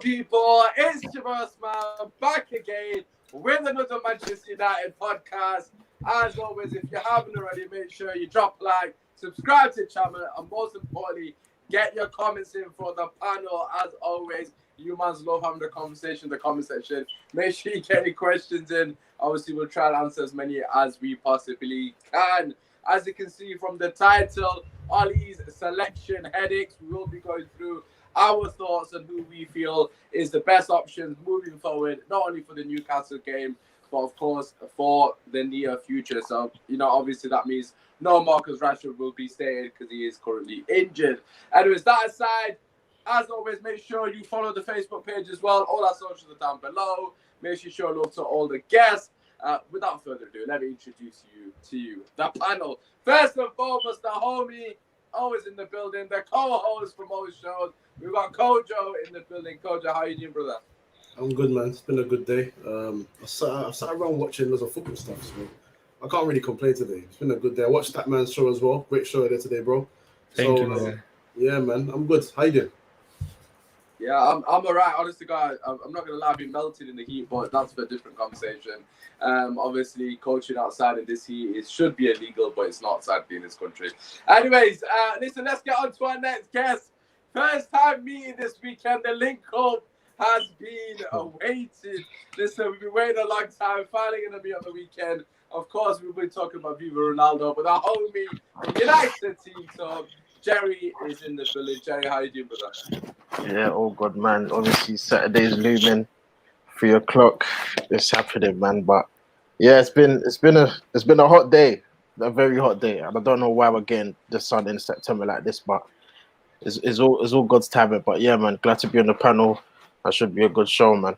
people? It's your boss man back again with another Manchester United podcast. As always, if you haven't already, make sure you drop a like, subscribe to the channel, and most importantly, get your comments in for the panel. As always, you mans love having the conversation in the comment section. Make sure you get any questions in. Obviously, we'll try to answer as many as we possibly can. As you can see from the title, Olly's selection headaches, we will be going through our thoughts on who we feel is the best option moving forward, not only for the Newcastle game, but of course for the near future. So, obviously that means no Marcus Rashford will be staying because he is currently injured. Anyways, that aside, as always, make sure you follow the Facebook page as well. All our socials are down below. Make sure you show love to all the guests. Without further ado, let me introduce you to the panel. First and foremost, the homie, always in the building, the co-host from most shows. We've got Kojo in the building. Kojo, how you doing, brother? I'm good, man. It's been a good day. I sat around watching lots of football stuff, so I can't really complain today. It's been a good day. I watched Statman's show as well. Great show there today, bro. Thank you, man. Yeah, man. I'm good. How you doing? Yeah, I'm all right. Honestly, guys, I'm not going to lie, I've been melted in the heat, but that's for a different conversation. Obviously, coaching outside in this heat should be illegal, but it's not, sadly, in this country. Anyways, listen, let's get on to our next guest. First time meeting this weekend. The link up has been awaited. Listen, we've been waiting a long time. Finally going to be on the weekend. Of course, we've been talking about Viva Ronaldo, but our homie from United team talk, Jerry is in the building. Jerry, how you doing, brother? Yeah, all good, man. Obviously, Saturday's looming. 3 o'clock. It's happening, man. But yeah, it's been a hot day, a very hot day, and I don't know why we're getting the sun in September like this, but it's all God's timing. But yeah, man, glad to be on the panel. That should be a good show, man.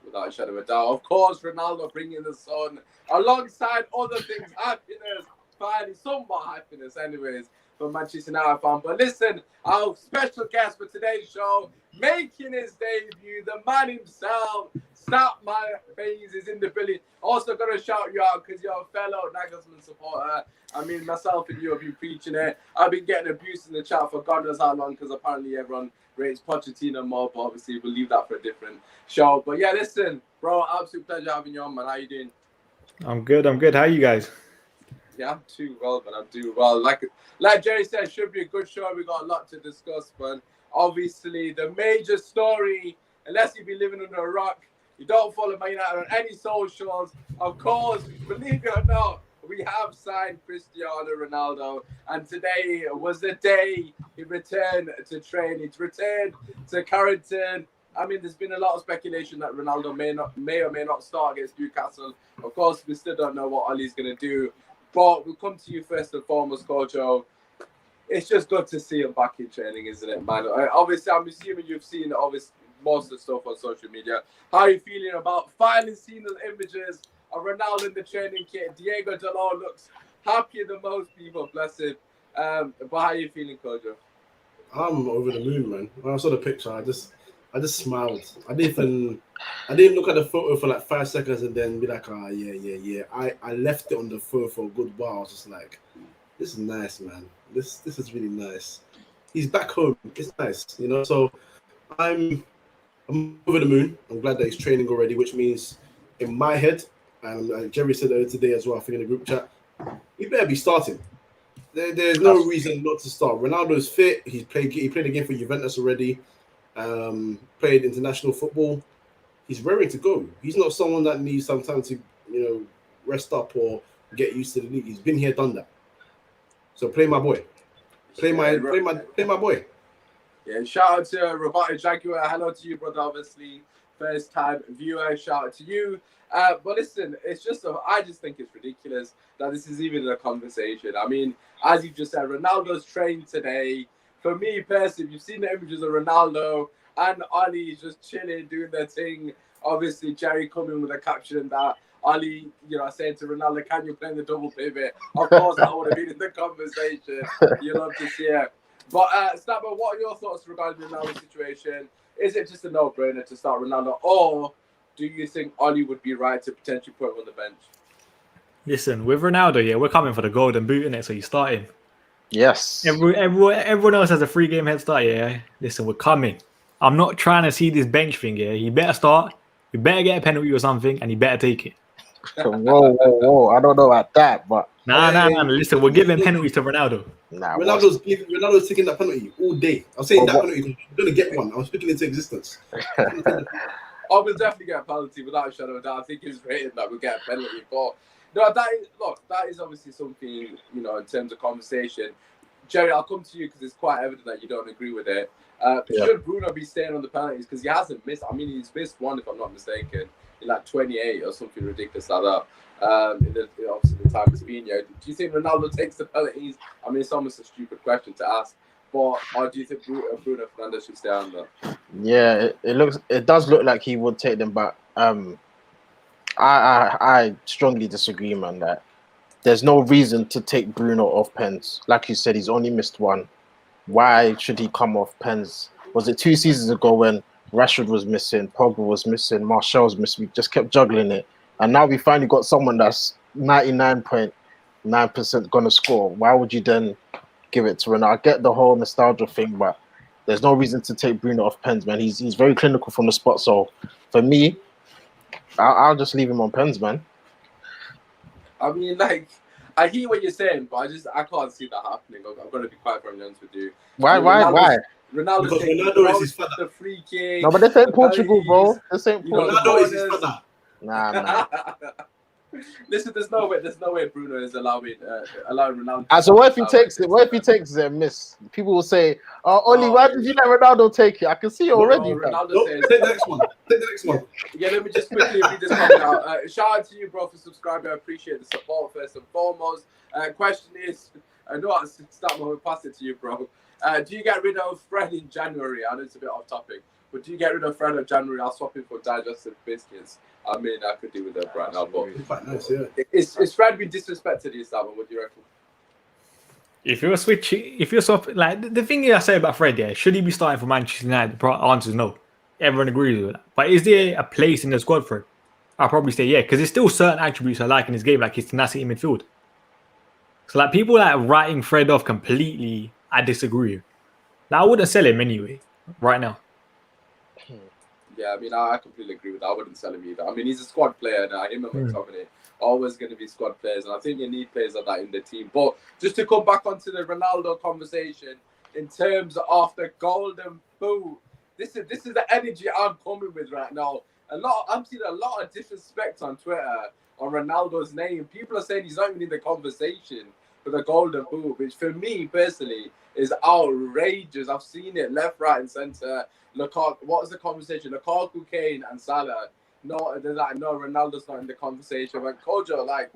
Without a shadow of a doubt. Of course, Ronaldo bringing the sun alongside other things, happiness, finally, somewhat happiness, anyways, for Manchester United fan. But listen, our special guest for today's show, making his debut, the man himself, Statman is in the building. Also, got to shout you out because you're a fellow Nagelsmann supporter. I mean, myself and you have been preaching it. I've been getting abused in the chat for God knows how long because apparently everyone rates Pochettino more, but obviously we'll leave that for a different show. But yeah, listen, bro, absolute pleasure having you on, man. How you doing? I'm good. How are you guys? Yeah, I'm too well, man. I'm doing well. Like Jerry said, should be a good show. We got a lot to discuss, man. Obviously, the major story, unless you be living under a rock, you don't follow Man United on any socials. Of course, believe it or not, we have signed Cristiano Ronaldo, and today was the day he returned to training, to return to Carrington. I mean, there's been a lot of speculation that Ronaldo may or may not start against Newcastle. Of course, we still don't know what Ollie's going to do, but we'll come to you first and foremost, Kojo. It's just good to see him back in training, isn't it, man? Obviously, I'm assuming you've seen most of the stuff on social media. How are you feeling about finally seeing those images of Ronaldo in the training kit? Diego Dalot looks happier than most people, bless him. But how are you feeling, Kojo? I'm over the moon, man. When I saw the picture, I just smiled. I didn't look at the photo for like 5 seconds and then be like, yeah. I left it on the phone for a good while. I was just like, this is nice, man. This is really nice. He's back home. It's nice, So I'm over the moon. I'm glad that he's training already, which means in my head, and Jerry said earlier today as well, I think in the group chat, he better be starting. There's no reason not to start. Ronaldo's fit. He played a game for Juventus already. Played international football. He's raring to go. He's not someone that needs some time to, rest up or get used to the league. He's been here, done that. So play my boy. Play my boy. Yeah, shout out to Roberto Jaguar. Hello to you, brother. Obviously, first time viewer. Shout out to you. But listen, I just think it's ridiculous that this is even a conversation. I mean, as you just said, Ronaldo's trained today. For me personally, you've seen the images of Ronaldo and Ollie just chilling, doing their thing. Obviously, Jerry coming with a caption that Ollie, saying to Ronaldo, can you play the double pivot? Of course, that would have been in the conversation. You love to see it. But, Statman, what are your thoughts regarding the Ronaldo situation? Is it just a no-brainer to start Ronaldo, or do you think Ollie would be right to potentially put him on the bench? Listen, with Ronaldo, yeah, we're coming for the golden boot, innit? So you start him. Yes. Everyone else has a 3-game head start, yeah. Listen, we're coming. I'm not trying to see this bench thing here. He better start. He better get a penalty or something, and he better take it. Whoa. I don't know about that, but Nah. Listen, we're giving penalties to Ronaldo. Ronaldo's taking that penalty all day. I'm saying that what? penalty. You're gonna get one. I'm speaking into existence. I will definitely get a penalty without a shadow of a doubt. I think it's rated that we'll get a penalty. But no, that is obviously something, you know, in terms of conversation. Jerry, I'll come to you because it's quite evident that you don't agree with it. Should Bruno be staying on the penalties? Because he hasn't missed. I mean, he's missed one, if I'm not mistaken, in like 28 or something ridiculous like that. Obviously, the time it's been here. Do you think Ronaldo takes the penalties? I mean, it's almost a stupid question to ask. But or do you think Bruno Fernandes should stay on there? Yeah, it does look like he would take them, but I strongly disagree, man. That there's no reason to take Bruno off pens. Like you said, he's only missed one. Why should he come off pens? Was it 2 seasons ago when Rashford was missing, Pogba was missing, Martial was missing? We just kept juggling it, and now we finally got someone that's 99.9% gonna score. Why would you then give it to Ronaldo? I get the whole nostalgia thing, but there's no reason to take Bruno off pens, man. He's very clinical from the spot. So for me, I'll just leave him on pens, man. I mean, like, I hear what you're saying, but I can't see that happening. I'm going to be quite very honest with you. Why? Ronaldo's Ronaldo is his father. The free kick. No, but this ain't Portugal, bro. This ain't Portugal. Ronaldo is his father. Nah. Listen, there's no way Bruno is allowing Ronaldo. So what if he takes it? What if he takes it and miss? People will say, Olly, why did you let Ronaldo take it? I can see it already. Ronaldo says, take the next one. Take the next one. Yeah, let me just quickly read this comment out. Shout out to you, bro, for subscribing. I appreciate the support first and foremost. Question is, I know I'll start my pass it to you, bro. Do you get rid of Fred in January? I know it's a bit off topic, but do you get rid of Fred in January? I'll swap him for digestive biscuits. I mean, I could do with that right now, but It's quite nice, yeah. Is Fred being disrespected in Statman? What do you reckon? If you're swapping, like the thing I say about Fred, yeah, should he be starting for Manchester United? The answer is no. Everyone agrees with that. But is there a place in the squad for it? I'll probably say yeah, because there's still certain attributes I like in his game, like his tenacity in midfield. So like people like writing Fred off completely, I disagree with. Like, I wouldn't sell him anyway, right now. Yeah, I mean, I completely agree with that. I wouldn't sell him either. I mean, he's a squad player now. Him and McTominay always going to be squad players, and I think you need players like that in the team. But just to come back onto the Ronaldo conversation, in terms of the golden boot, this is the energy I'm coming with right now. I'm seeing a lot of disrespect on Twitter on Ronaldo's name. People are saying he's not even in the conversation for the golden boot, which for me personally is outrageous. I've seen it left, right, and centre. Lukaku, what was the conversation? Lukaku, Kane, and Salah. No, they're like, no, Ronaldo's not in the conversation. Like, Kojo, like,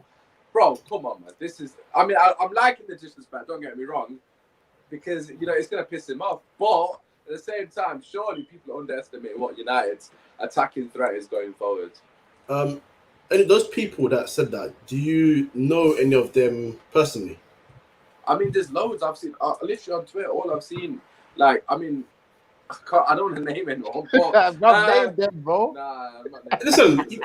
bro, come on, man. This is, I mean, I'm liking the disrespect, don't get me wrong, because, you know, it's going to piss him off. But at the same time, surely people underestimate what United's attacking threat is going forward. And those people that said that, do you know any of them personally? I mean, there's loads I've seen. Literally on Twitter, all I've seen, like, I mean, I don't want to name anyone, but I'm not named them, bro. Nah, I'm not naming Listen, you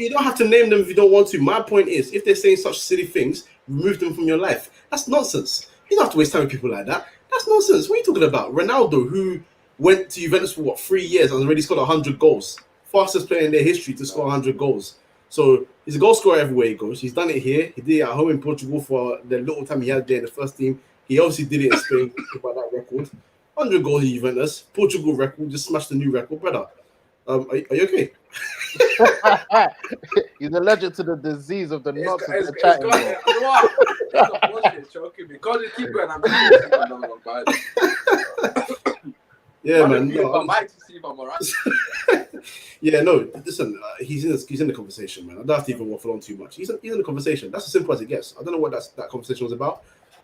don't have to name them if you don't want to. My point is, if they're saying such silly things, remove them from your life. That's nonsense. You don't have to waste time with people like that. That's nonsense. What are you talking about? Ronaldo, who went to Juventus for 3 years and already scored 100 goals, fastest player in their history to score 100 goals. So he's a goal scorer everywhere he goes. He's done it here. He did it at home in Portugal for the little time he had there in the first team. He obviously did it in Spain about that record. 100 goals in Juventus, Portugal record, just smashed the new record, brother. Are you okay? He's allergic to the disease of the nuts. Keep going. Yeah, man. No, yeah, no. Listen, he's in the conversation, man. I don't have to even waffle on too much. He's in the conversation. That's as simple as it gets. I don't know what that conversation was about.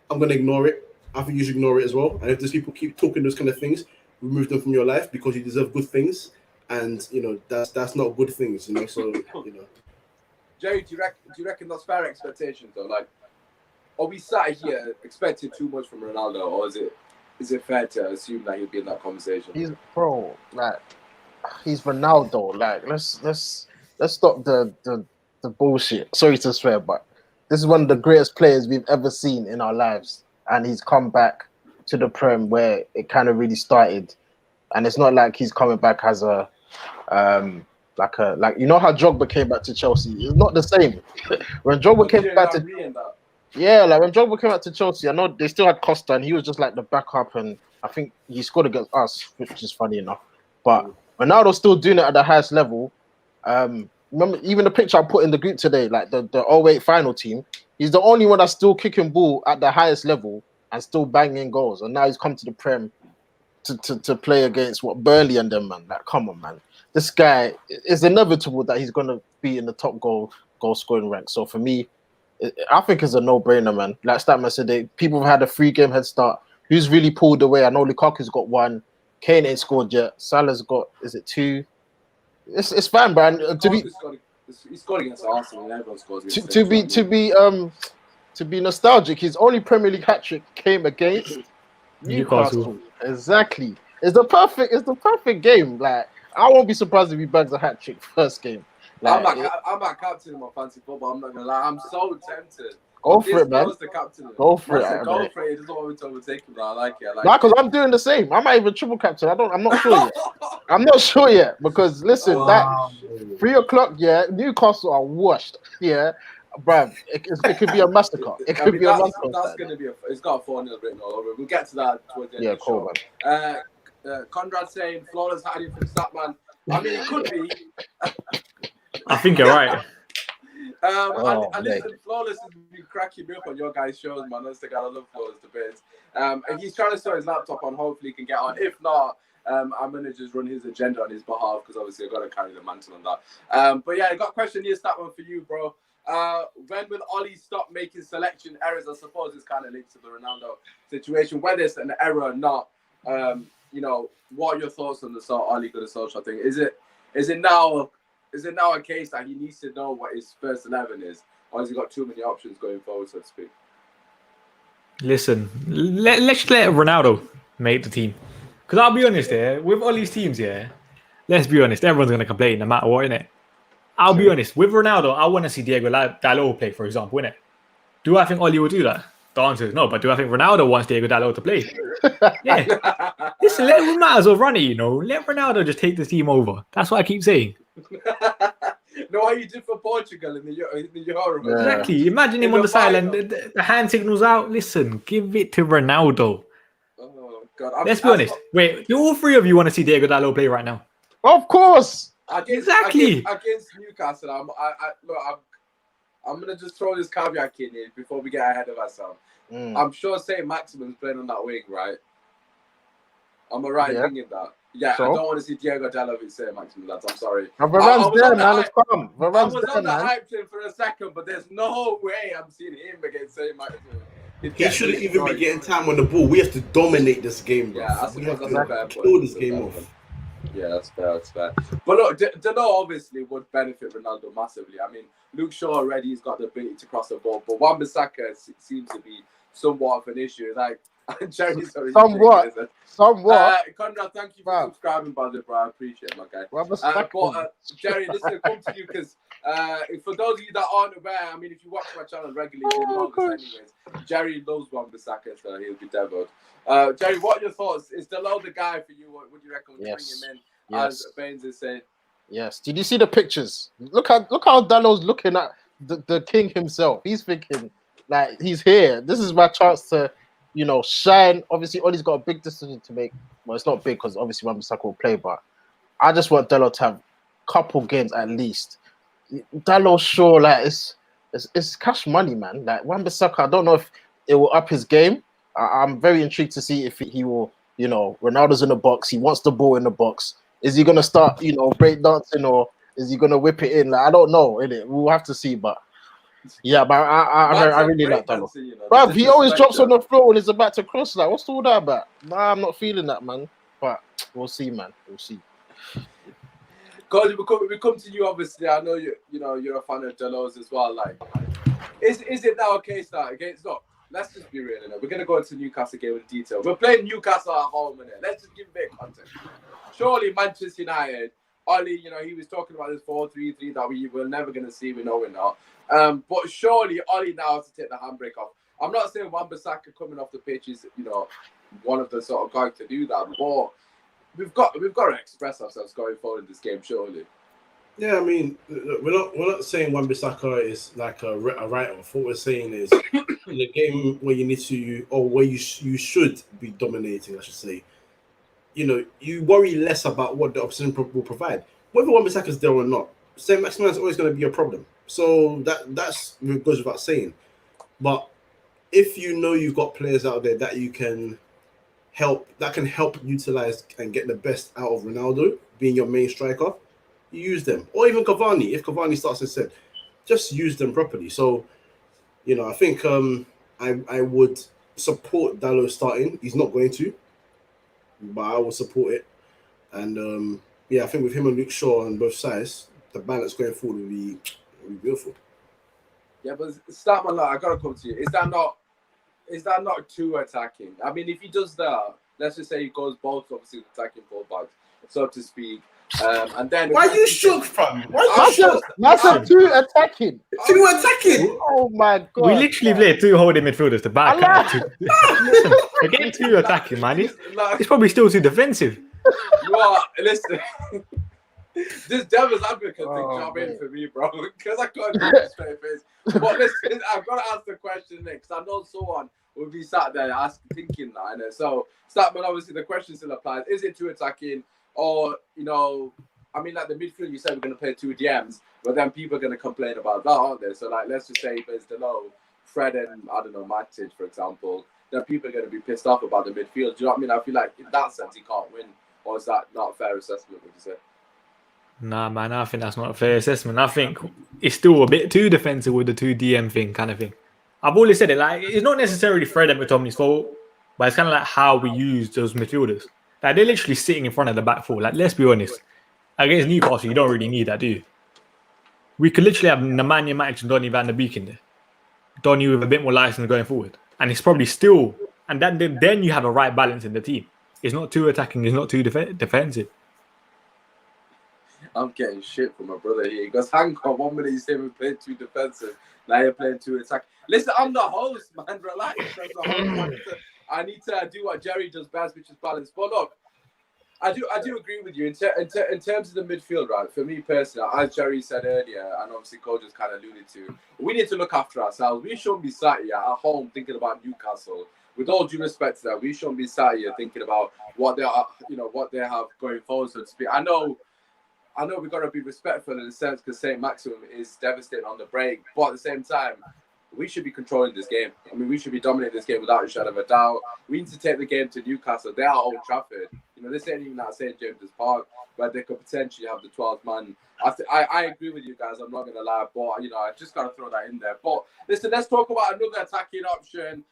I'm gonna ignore it. I think you should ignore it as well. And if those people keep talking those kind of things, remove them from your life because you deserve good things. And you know that's not good things, you know. So you know. Jerry, do you reckon that's fair expectations though? Like, are we sat here expecting too much from Ronaldo, or is it fair to assume that he'll be in that conversation? He's Ronaldo. Like, let's stop the bullshit. Sorry to swear, but this is one of the greatest players we've ever seen in our lives, and he's come back to the Prem where it kind of really started. and it's not like he's coming back as a like you know how Drogba came back to Chelsea. It's not the same. When Drogba came back to when Drogba came back to Chelsea, I know they still had Costa, and he was just like the backup, and I think he scored against us, which is funny enough. But Ronaldo's still doing it at the highest level. Remember, even the picture I put in the group today, like the 08 final team, he's the only one that's still kicking ball at the highest level and still banging goals. And now he's come to the Prem to play against Burnley and them, man. Like, come on, man. This guy is inevitable that he's going to be in the top goal scoring rank. So for me, I think it's a no-brainer, man. Like Statman said, people have had a 3-game head start. Who's really pulled away? I know Lukaku's got 1. Kane ain't scored yet. Salah's got, is it 2? It's fine, bro. He scored against Arsenal, and everyone scores against to be nostalgic, his only Premier League hat-trick came against Newcastle. Exactly. It's the perfect game. Like, I won't be surprised if he bags a hat-trick first game. Like, I'm a captain in my fantasy football. I'm not gonna lie. I'm so tempted. Go for it, man. Go for it. He doesn't want me to overtake him. I like it. Because I'm doing the same. I might even triple captain. I'm not sure yet. I'm not sure yet because listen, that 3 o'clock, Newcastle are washed. Yeah, bruv, it could be a massacre. It could be a massacre. That's going to be it's got a 4-0 written all over. We'll get to that towards the end of the show. Man. Conrad saying flawless hiding from Statman. I mean, it could be. I think you're right. And listen, Flawless has been cracking me up on your guys' shows, man. Honestly, I love Flawless debates. And he's trying to sort his laptop on. Hopefully, he can get on. If not, I'm going to just run his agenda on his behalf because obviously I've got to carry the mantle on that. But yeah, I got a question here, Statman, for you, bro. When will Olly stop making selection errors? I suppose it's kind of linked to the Ronaldo situation. Whether it's an error or not, what are your thoughts on the sort of Olly good social thing? Is it now a case that he needs to know what his first 11 is, or has he got too many options going forward, so to speak? Listen, let's let Ronaldo make the team. Because I'll be honest, with all these teams, let's be honest, everyone's going to complain no matter what, innit? I'll be honest, with Ronaldo, I want to see Diego Dalot play, for example, innit? Do I think Olly will do that? The answer is no, but do I think Ronaldo wants Diego Dalot to play? Yeah. Listen, we might as well run it, Let Ronaldo just take the team over. That's what I keep saying. No, what you did for Portugal in the Euro. Yeah. Exactly. Imagine him on the sideline. The hand signals out. Listen, give it to Ronaldo. Oh God! Let's be honest. Wait, do all 3 of you want to see Diego Dalot play right now? Of course. Against Newcastle, I'm gonna just throw this caveat in here before we get ahead of ourselves. I'm sure St. Maximin's playing on that wing, right? Am I right thinking that? Yeah, so? I don't want to see Diego Dalot with St. Maximin, lads. I'm sorry. Varane's there, man. It's calm. I was on the hype train for a second, but there's no way I'm seeing him against St. Maximin. He shouldn't even be getting time on the ball. We have to dominate this game, bro. Yeah, we have to kill this game off. Yeah, that's fair. But look, Dalot obviously would benefit Ronaldo massively. I mean, Luke Shaw already has got the ability to cross the ball, but Wan-Bissaka seems to be somewhat of an issue. Like, Jerry's somewhat. Conrad, thank you for subscribing, by the way, bro. I appreciate it, my guy. But Jerry, this will come to you because for those of you that aren't aware, I mean, if you watch my channel regularly, you know this anyways. Jerry loves Wan-Bissaka, so he'll be devoted. Jerry, what are your thoughts? Is Dalot the guy for you? What would you reckon? Bring him in, as Baines is saying. Yes. Did you see the pictures? Look how Dalot's looking at the king himself. He's thinking, like, he's here. This is my chance to, shine. Obviously, Ollie's got a big decision to make. Well, it's not big because obviously Wan-Bissaka will play, but I just want Dalot to have a couple games at least. Dalot, sure, like it's cash money, man. Like Wan-Bissaka, I don't know if it will up his game. I'm very intrigued to see if he will. Ronaldo's in the box. He wants the ball in the box. Is he gonna start, break dancing, or is he gonna whip it in? Like, I don't know. Innit? We'll have to see, but. Yeah, but I really like Dalot. Bruv, he always drops on the floor when he's about to cross. Like, what's all that about? Nah, I'm not feeling that, man. But we'll see, man. We'll see. Cody, we come to you. Obviously, I know you're a fan of Dalot's as well. Like, is it now a case that against? Look, let's just be real. We're gonna go into Newcastle game in detail. We're playing Newcastle at home, innit? Let's just give a bit of context. Surely Manchester United, Olly, he was talking about this 4-3-3 that we were never gonna see. We know we're not. But surely Olly now has to take the handbrake off. I'm not saying Wan-Bissaka coming off the pitch is, one of the sort of guys to do that. But we've got to express ourselves going forward in this game, surely. Yeah, I mean, look, we're not saying Wan-Bissaka is like a write-off. What we're saying is, in a game where you need to, or where you should be dominating, I should say, you worry less about what the opposition will provide. Whether Wan-Bissaka is there or not, Saint Maximin is always going to be a problem. So that's goes without saying. But if you've got players out there that you can help, that can help utilize and get the best out of Ronaldo being your main striker, you use them. Or even Cavani. If Cavani starts instead, just use them properly. So, I think I would support Dalot starting. He's not going to, but I will support it. And I think with him and Luke Shaw on both sides, the balance going forward will be beautiful. Yeah, but Statman, I gotta come to you. Is that not too attacking? I mean, if he does that, let's just say he goes both obviously attacking fullbacks, so to speak. And then why are you shook, fam? That's too attacking. Too attacking. Oh my god! We literally play two holding midfielders to back. Listen, again, too attacking, man. It's probably still too defensive. Listen. This devil's advocate thing job in for me, bro, because I can't do this straight face. But listen, I've got to ask the question next. I know someone will be sat there thinking that. And so, Statman, obviously, the question still applies. Is it too attacking? Or, I mean, like the midfield, you said we're going to play two DMs, but then people are going to complain about that, aren't they? So, like, let's just say if it's Dalot, Fred, and, I don't know, Matic, for example, then people are going to be pissed off about the midfield. Do you know what I mean? I feel like in that sense, he can't win. Or is that not a fair assessment, would you say? Nah, man, I think that's not a fair assessment. I think it's still a bit too defensive with the 2 DM thing kind of thing. I've always said it, like, it's not necessarily Fred and McTominay's fault, but it's kind of like how we use those midfielders. Like, they're literally sitting in front of the back four. Like, let's be honest. Against Newcastle, you don't really need that, do you? We could literally have Nemanja Matic and Donny van der Beek in there. Donny with a bit more license going forward. And it's probably still... And then you have a right balance in the team. It's not too attacking, it's not too defensive. I'm getting shit from my brother here. He goes, hang on, 1 minute you say we're playing too defensive. Now you're playing too attack. Listen, I'm the host, man. Relax. As the host, I need to do what Jerry does best, which is balance. But look, I do agree with you. In terms of the midfield, right, for me personally, as Jerry said earlier, and obviously Cole just kind of alluded to, we need to look after ourselves. We shouldn't be sat here at home thinking about Newcastle. With all due respect to that, we shouldn't be sat here thinking about what they are, what they have going forward, so to speak. I know we've got to be respectful in a sense because St. Maximum is devastating on the break, but at the same time, we should be controlling this game. I mean, we should be dominating this game without a shadow of a doubt. We need to take the game to Newcastle. They are Old Trafford. This ain't even at St. James's Park where they could potentially have the 12th man. I agree with you guys. I'm not going to lie, but, I just got to throw that in there. But listen, let's talk about another attacking option.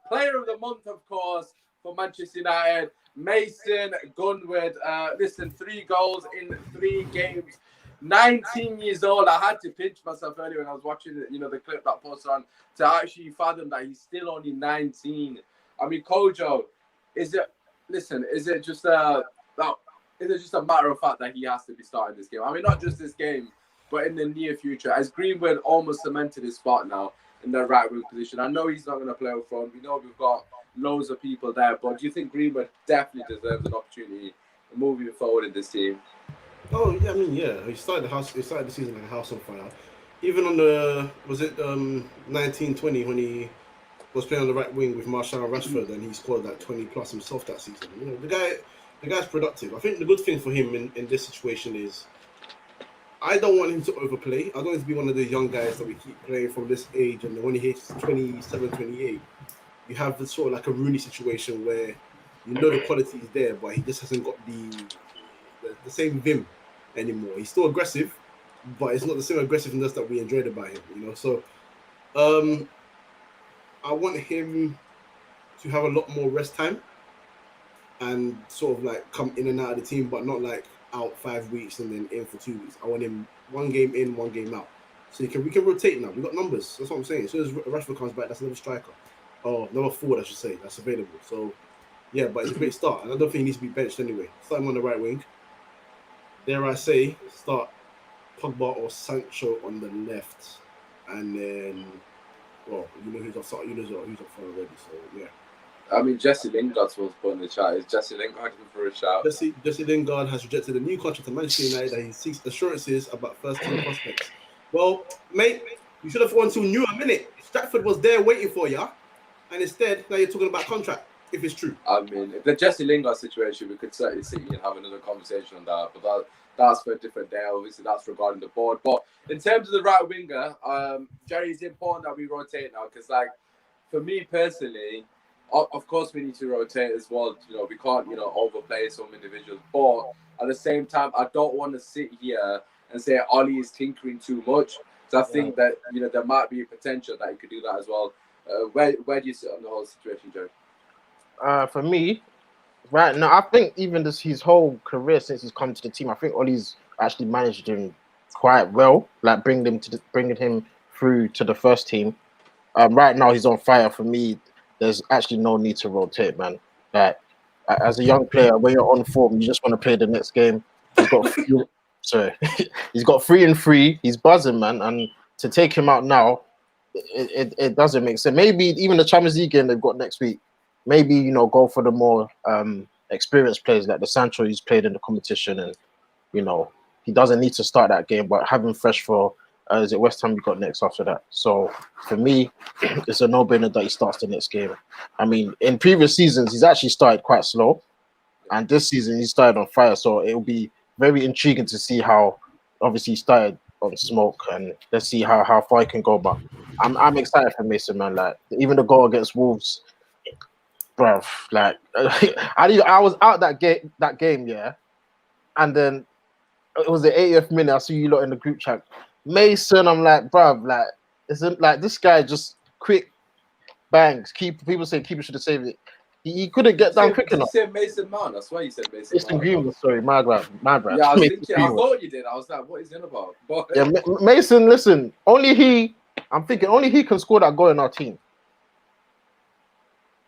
Player of the month, of course, for Manchester United, Mason Greenwood. Listen, 3 goals in 3 games. 19 years old. I had to pinch myself earlier when I was watching the clip that posted on to actually fathom that he's still only 19. I mean, Kojo, is it just a matter of fact that he has to be starting this game? I mean, not just this game, but in the near future, as Greenwood almost cemented his spot now in the right wing position. I know he's not going to play up front. We know we've got loads of people there, but do you think Greenwood definitely deserves an opportunity moving forward in this team? Oh yeah, I mean he started the season like a house on fire. Even on the 19-20 when he was playing on the right wing with Martial and Rashford, and he scored like 20 plus himself that season. The guy's productive. I think the good thing for him in this situation is I don't want him to overplay. I don't want him to be one of the young guys that we keep playing from this age, and when he hits 27, 28, you have this sort of like a Rooney situation where the quality is there, but he just hasn't got the same vim anymore. He's still aggressive, but it's not the same aggressiveness that we enjoyed about him, So I want him to have a lot more rest time and sort of like come in and out of the team, but not like out 5 weeks and then in for 2 weeks. I want him 1 game in, 1 game out. So we can rotate now. We've got numbers. That's what I'm saying. As soon as Rashford comes back, that's another striker. Oh, another forward, I should say. That's available. So, yeah, but it's a great start. And I don't think he needs to be benched anyway. Start him on the right wing. Dare I say, start Pogba or Sancho on the left. And then, well, who's up front already. So, yeah. I mean, Jesse Lingard's was put in the chat. Is Jesse Lingard looking for a shout? Jesse Lingard has rejected a new contract to Manchester United that he seeks assurances about first-team prospects. Well, mate, you should have gone to New a minute. Stratford was there waiting for you, and instead now you're talking about contract. If it's true, I mean, the Jesse Lingard situation, we could certainly sit and have another conversation on that, but that's for a different day. Obviously, that's regarding the board. But in terms of the right winger, Jerry, it's important that we rotate now because, like, for me personally, of course, we need to rotate as well. You know, we can't, overplay some individuals. But at the same time, I don't want to sit here and say Olly is tinkering too much. So I think that, there might be a potential that he could do that as well. Where do you sit on the whole situation, Jerry? For me, right now, I think even his whole career since he's come to the team, I think Ollie's actually managed him quite well, like bringing him through to the first team. Right now, he's on fire. For me, there's actually no need to rotate, man. Like, as a young player, when you're on form, you just want to play the next game. He's got he's got 3 and 3. He's buzzing, man. And to take him out now, it doesn't make sense. Maybe even the Champions League game they've got next week. Maybe, go for the more experienced players like the Sancho who's played in the competition, and he doesn't need to start that game, but have him fresh for is it West Ham we got next after that. So for me, it's a no-brainer that he starts the next game. I mean, in previous seasons he's actually started quite slow, and this season he started on fire. So it will be very intriguing to see how obviously he started on smoke, and let's see how far he can go. But I'm excited for Mason, man. Like even the goal against Wolves. Bruv, like I was out that game, yeah, and then it was the 80th minute. I see you lot in the group chat, Mason. I'm like, bruv, like isn't like this guy just quick bangs? People say keeper should have saved it. He couldn't get down quick enough. You said Mason Mount. That's why you said Mason Mason Greenwood. Sorry, my bad. Yeah, I was thinking. I thought you did. I was like, what is he about? But yeah, Mason. Listen, only he can score that goal in our team.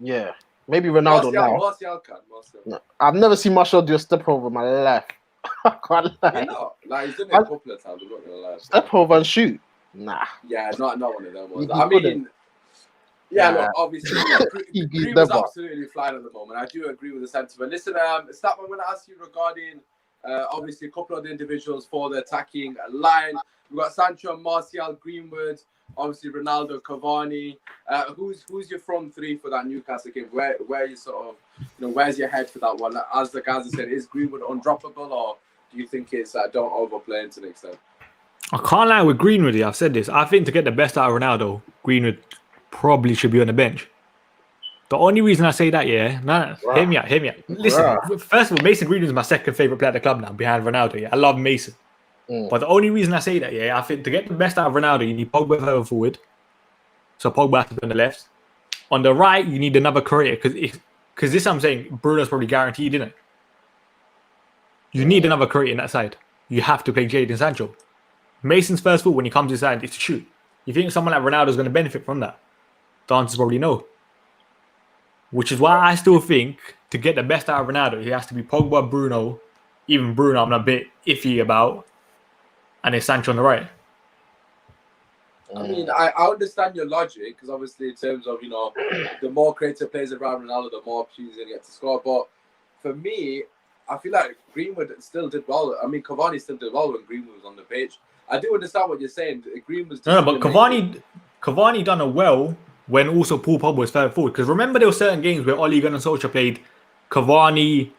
Yeah. Maybe Ronaldo now. Martial can. No, I've never seen Martial do a step over in my life. I can't lie. Like he's done it a couple of times. I'm not gonna lie. Step over and shoot. Nah. Yeah, not one of them ones. I mean, look, obviously, Greenwood's absolutely flying at the moment. I do agree with the sentiment. Listen, Statman, I'm going to ask you regarding obviously a couple of the individuals for the attacking line. We've got Sancho, Martial, Greenwood. Obviously, Ronaldo, Cavani. Who's your front three for that Newcastle game? Where you sort of, where's your head for that one? As the guys have said, is Greenwood undroppable, or do you think it's don't overplay him to an extent? I can't lie with Greenwood. I've said this. I think to get the best out of Ronaldo, Greenwood probably should be on the bench. The only reason I say that, hear me out. Listen, first of all, Mason Greenwood is my second favorite player at the club now, behind Ronaldo. Yeah, I love Mason. But the only reason I say that, I think to get the best out of Ronaldo, you need Pogba further forward. So Pogba has to be on the left. On the right, you need another creator because this I'm saying Bruno's probably guaranteed, isn't it? You need another creator in that side. You have to play Jadon Sancho. Mason's first foot when he comes inside is to shoot. You think someone like Ronaldo is going to benefit from that? The answer is probably no. Which is why I still think to get the best out of Ronaldo, he has to be Pogba, Bruno. Even Bruno, I'm a bit iffy about. And then Sancho on the right. I mean, I understand your logic because obviously in terms of, the more creative players around Ronaldo, the more opportunities they get to score. But for me, I feel like Greenwood still did well. I mean, Cavani still did well when Greenwood was on the pitch. I do understand what you're saying. Greenwood's no, but Cavani done it well when also Paul Pogba was further forward. Because remember there were certain games where Ollie Gunnar Solskjaer played Cavani,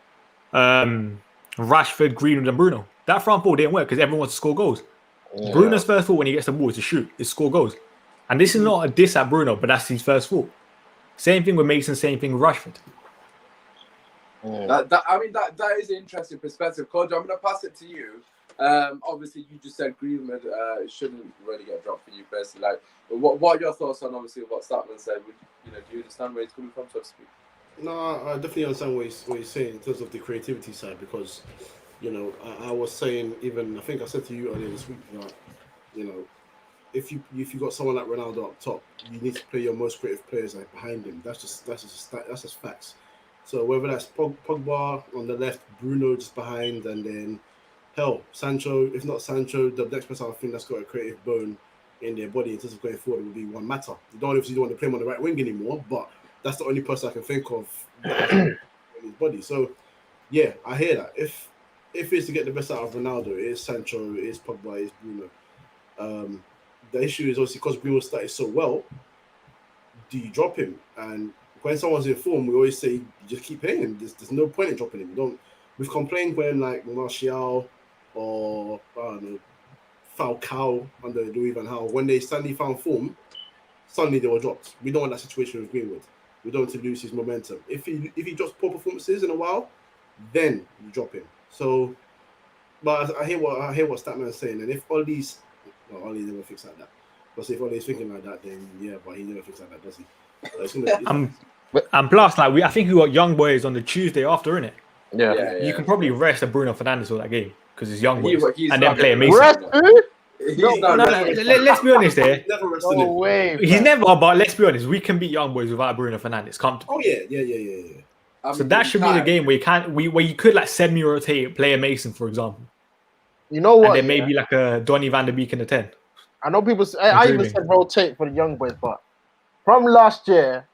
Rashford, Greenwood and Bruno. That front four didn't work because everyone wants to score goals. Yeah. Bruno's first thought when he gets the ball is to shoot, is score goals. And this is not a diss at Bruno, but that's his first thought. Same thing with Mason, same thing with Rashford. That is an interesting perspective. Coach, I'm going to pass it to you. Obviously, you just said Greenwood shouldn't really get dropped for you personally. Like, what are your thoughts on obviously what Statman said? Do you understand where he's coming from, so to speak? No, I definitely understand what he's saying in terms of the creativity side because, I was saying I think I said to you earlier this week that, if you got someone like Ronaldo up top, you need to play your most creative players like behind him. That's just facts. So whether that's Pogba on the left, Bruno just behind, and then Sancho. If not Sancho, the next person I think that's got a creative bone in their body in terms of going forward would be Juan Mata. You don't want to play him on the right wing anymore, but that's the only person I can think of that has his body. So yeah, I hear that. If it's to get the best out of Ronaldo, it is Sancho, it is Pogba, it is Bruno. The issue is obviously because Bruno started so well, do you drop him? And when someone's in form, we always say you just keep playing him. There's no point in dropping him. We've complained when like Martial or I don't know, Falcao under Louis van Gaal, when they suddenly found form, suddenly they were dropped. We don't want that situation with Greenwood. We don't want to lose his momentum. If he drops poor performances in a while, then you drop him. So, but I hear what Statman is saying, and if Olly never thinks like that. Because if Olly's thinking like that, then yeah, but he never thinks like that, does he? And plus, like I think we got young boys on the Tuesday after, innit? Yeah. You can probably rest a Bruno Fernandes for that game because it's young boys, He's and then not play a gonna Mason. Rest who? Let's be honest here. Never rested No him. way. He's never, but let's be honest, we can beat young boys without Bruno Fernandes. Comfortable. Oh yeah. I So mean, that you should be the can't. game where you could like semi-rotate, play a Mason, for example, You know what? and then maybe like a Donny van der Beek in the 10. I know people say, I even said rotate for the young boys, but from last year,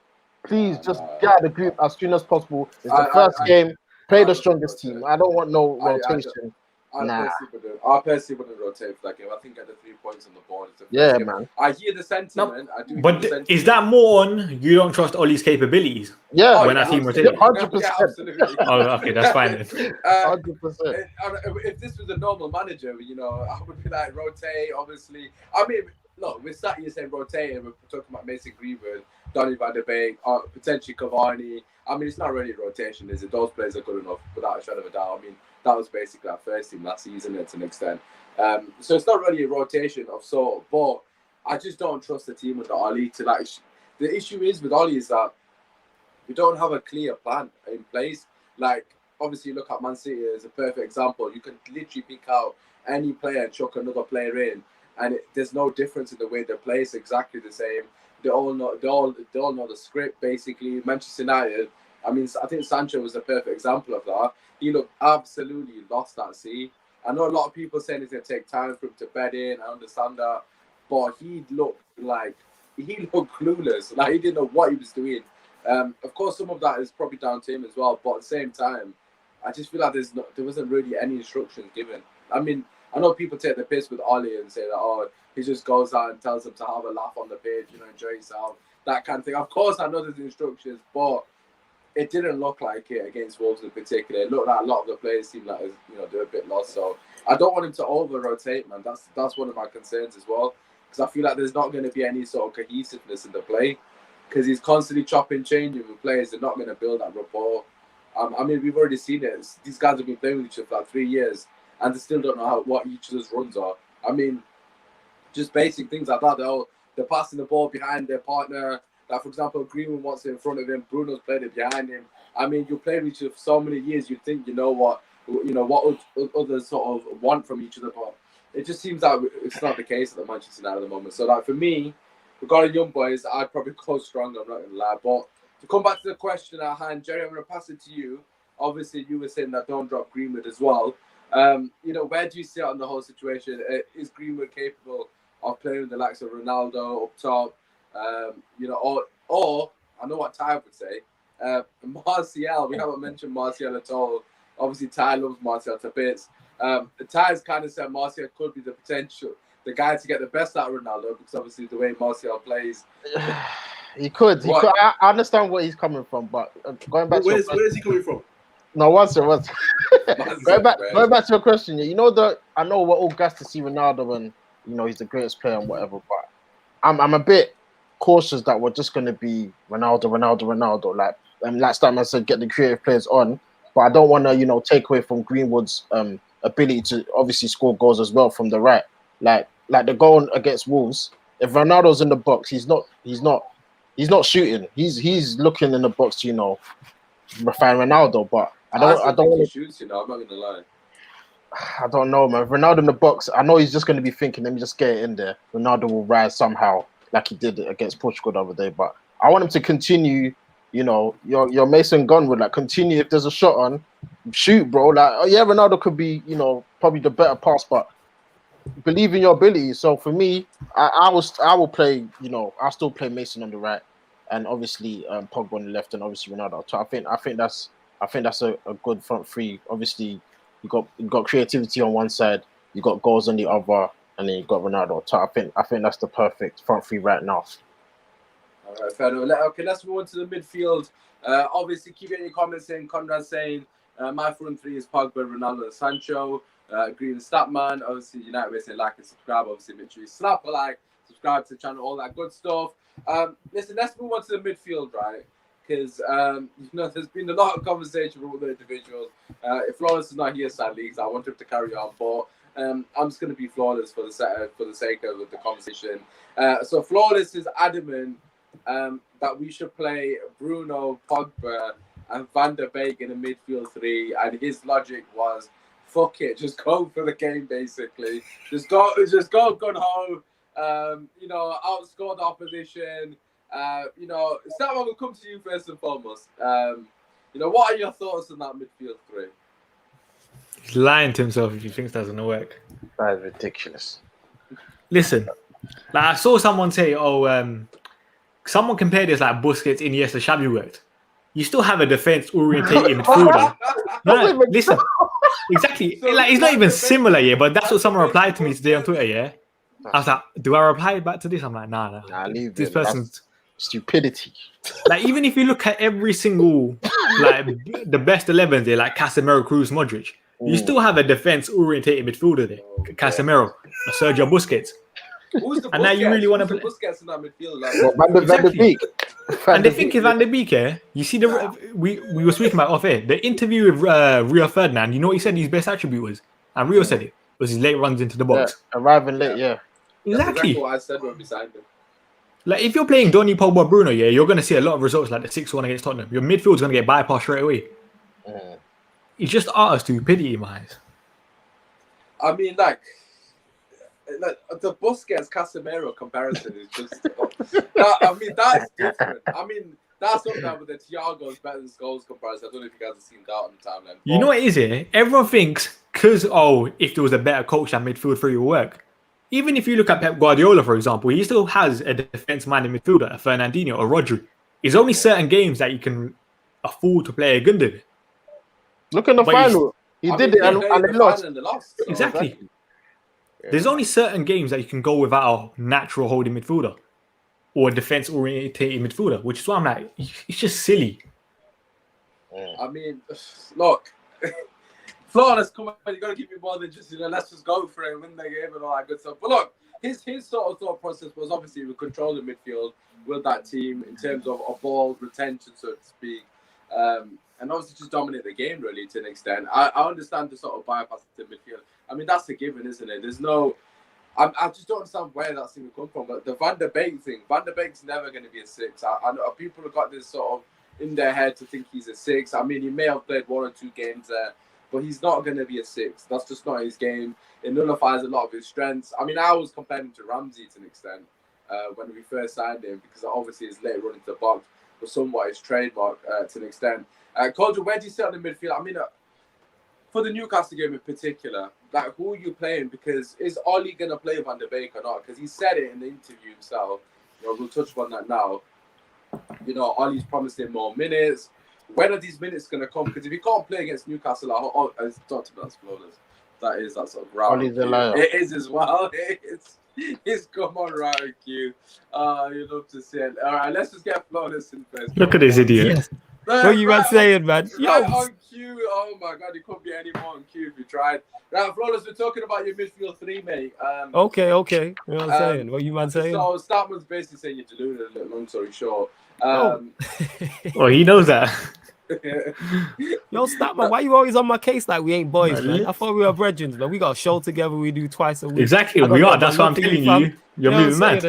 please just get out of the group as soon as possible. It's the first game. Play the strongest team. I don't want no rotation. I personally wouldn't rotate for that game. I think get the 3 points on the board. Yeah, man. I hear the sentiment. I do. But is that more on you don't trust Ollie's capabilities? Yeah, When I team rotating? 100%. Yeah, absolutely. Oh, okay, that's fine then. 100%. If this was a normal manager, I would be like rotate. Obviously, I mean, look, we're sat here saying rotate, and we're talking about Mason Greenwood, Donny van der Beek, potentially Cavani. I mean, it's not really rotation, is it? Those players are good enough without a shadow of a doubt. I mean, that was basically our first team last season to an extent. So it's not really a rotation of sort, but I just don't trust the team under Ollie to like. The issue is with Ollie is that we don't have a clear plan in place. Like, obviously, look at Man City as a perfect example. You can literally pick out any player and chuck another player in, and there's no difference in the way they play. It's exactly the same. They all know the script basically. Manchester United. I mean, I think Sancho was the perfect example of that. He looked absolutely lost at sea. I know a lot of people saying it's going to take time for him to bed in. I understand that. But he looked clueless. Like, he didn't know what he was doing. Of course, some of that is probably down to him as well. But at the same time, I just feel like there wasn't really any instructions given. I mean, I know people take the piss with Ollie and say that, he just goes out and tells them to have a laugh on the pitch, enjoy yourself, that kind of thing. Of course, I know there's instructions, but it didn't look like it against Wolves in particular. It looked like a lot of the players seemed like they're a bit lost. So I don't want him to over-rotate, man. That's one of my concerns as well, because I feel like there's not going to be any sort of cohesiveness in the play, because he's constantly chopping, changing with players. They're not going to build that rapport. I mean, we've already seen it. These guys have been playing with each other for like 3 years, and they still don't know what each other's runs are. I mean, just basic things like that. They're passing the ball behind their partner. Like, for example, Greenwood wants it in front of him. Bruno's played it behind him. I mean, you played with each other for so many years. You think you know what others sort of want from each other, but it just seems like it's not the case at the Manchester United at the moment. So, like, for me, regarding young boys, I'd probably go stronger. I'm not going to lie. But to come back to the question at hand, Jerry, I'm going to pass it to you. Obviously, you were saying that don't drop Greenwood as well. Where do you sit on the whole situation? Is Greenwood capable of playing with the likes of Ronaldo up top? Or I know what Ty would say. Martial, we haven't mentioned Martial at all. Obviously, Ty loves Martial to bits. Ty's kind of said Martial could be the guy to get the best out of Ronaldo, because obviously the way Martial plays. He could. I understand where he's coming from, but going back where is he coming from? No, once. Going back to your question, I know we're all gassed to see Ronaldo and he's the greatest player and whatever, but I'm a bit cautious that we're just going to be Ronaldo. Like Statman said, get the creative players on, but I don't want to take away from Greenwood's ability to obviously score goals as well from the right. Like the goal against Wolves. If Ronaldo's in the box, he's not shooting. He's looking in the box to find Ronaldo, but I don't think he shoots. I'm not gonna lie. I don't know, man. Ronaldo in the box, I know he's just going to be thinking, let me just get it in there. Ronaldo will rise somehow, like he did against Portugal the other day. But I want him to continue, your Mason Gunn would continue. If there's a shot on, shoot, bro. Ronaldo could be, probably the better pass, but believe in your ability. So for me, I will play, I'll still play Mason on the right. and obviously Pogba on the left, and obviously Ronaldo up top. I think that's a good front three. Obviously, you got creativity on one side, you got goals on the other, and then you got Ronaldo up top. I think that's the perfect front three right now. All right, fair enough. Okay, let's move on to the midfield. Obviously, keep getting your comments in. Conrad saying my front three is Pogba, Ronaldo, and Sancho. Green Statman. Obviously, United will say like and subscribe. Obviously, make sure you slap a like, subscribe to the channel, all that good stuff. Listen, let's move on to the midfield, right? Because there's been a lot of conversation with other individuals. If Flawless is not here, sadly, because I want him to carry on, but I'm just going to be Flawless for the sake of the conversation. So Flawless is adamant that we should play Bruno, Pogba, and Van der Beek in a midfield three, and his logic was, fuck it, just go for the game, basically. Just go gun ho. Outscore the opposition. Statman will come to you first and foremost. What are your thoughts on that midfield three? He's lying to himself if he thinks that's gonna work. That is ridiculous. Listen, like I saw someone say, someone compared this like Busquets, Iniesta, Xavi worked. You still have a defense-orientated midfielder. No, listen. Exactly. So like it's not even similar, yeah. But that's what someone replied to me today on Twitter, yeah. I was like, do I reply back to this? I'm like, nah. Leave this it. person's That's stupidity. like, even if you look at every single like the best 11s there, like Casemiro, Cruz, Modric, you still have a defense-orientated midfielder there. Casemiro, Sergio Busquets. Who's the And now you really want to play Busquets in that midfield? Van der Beek. And the thing is, Van der Beek, you see we were speaking about off air. The interview with Rio Ferdinand, you know what he said his best attribute was? And Rio said it was his late runs into the box. Yeah, arriving late, yeah. Exactly. That's what I said when we signed him. Like if you're playing Donny, Pogba, Bruno, yeah, you're going to see a lot of results like the 6-1 against Tottenham. Your midfield's going to get bypassed straight away. It's just utter stupidity in my eyes. I mean, like the Busquets Casemiro comparison is just. That's different. I mean, that's something that with the Thiago's better than Scholes comparison. I don't know if you guys have seen that on the timeline. You know what it is here? Everyone thinks because if there was a better coach, that midfield three would work. Even if you look at Pep Guardiola, for example, he still has a defense-minded midfielder, a Fernandinho or Rodri. There's only certain games that you can afford to play a Gundogan. Look at the final. He did it and they lost. So Exactly. There's only certain games that you can go without a natural holding midfielder or a defense-orientated midfielder, which is why I'm like, it's just silly. I mean, look, Flawless, come on, you got to give me more than just, let's just go for it and win the game and all that good stuff. But look, his sort of thought process was obviously we control the midfield with that team in terms of ball retention, so to speak. And obviously just dominate the game, really, to an extent. I understand the sort of bypass to midfield. I mean, that's a given, isn't it? There's no... I just don't understand where that's even come from. But the Van der Beek thing, Van der Beek's never going to be a 6. I know people have got this sort of in their head to think he's a 6. I mean, he may have played 1 or 2 games there, but he's not going to be a 6. That's just not his game. It nullifies a lot of his strengths. I mean, I was comparing him to Ramsey to an extent when we first signed him, because obviously his late run into the box was somewhat his trademark to an extent. Kojo, where do you sit on the midfield? I mean, for the Newcastle game in particular, like, who are you playing? Because is Olly going to play Van der Beek or not? Because he said it in the interview himself. We'll touch on that now. Ollie's promised him more minutes. When are these minutes going to come? Because if he can't play against Newcastle, it's not to be flawless. That sort of round. Ollie's a liar. It is as well. It's come on, right, Q. You love to see it. All right, let's just get Flawless in first. Look at this idiot. Yes. What are you man saying, man? Right on cue. Oh my God, you couldn't be any more on cue if you tried. Right, Flawless, we're talking about your midfield three, mate. Okay. You know what I'm saying? What you man saying? So Statman's basically saying you're deluded, long story short. Well, he knows that. Yo, Statman, why you always on my case like we ain't boys, man? I thought we were brethren, man. We got a show together we do twice a week. Exactly, we are. That's what I'm telling you. You're moving mad.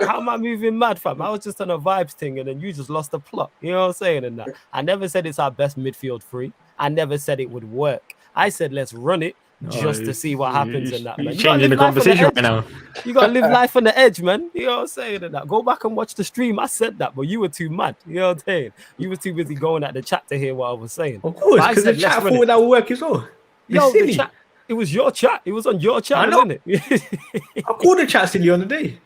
How am I moving mad, fam? I was just on a vibes thing and then you just lost the plot. You know what I'm saying? And that I never said it's our best midfield three. I never said it would work. I said let's run it just to see what happens in that, man. You're changing the conversation right now. You got to live life on the edge, man. You know what I'm saying? And that. Go back and watch the stream. I said that, but you were too mad. You know what I'm saying? You were too busy going at the chat to hear what I was saying. Of course, because the chat thought that would work as well. Yo, the chat, it was your chat. It was on your chat, wasn't it? I called the chat silly on the day.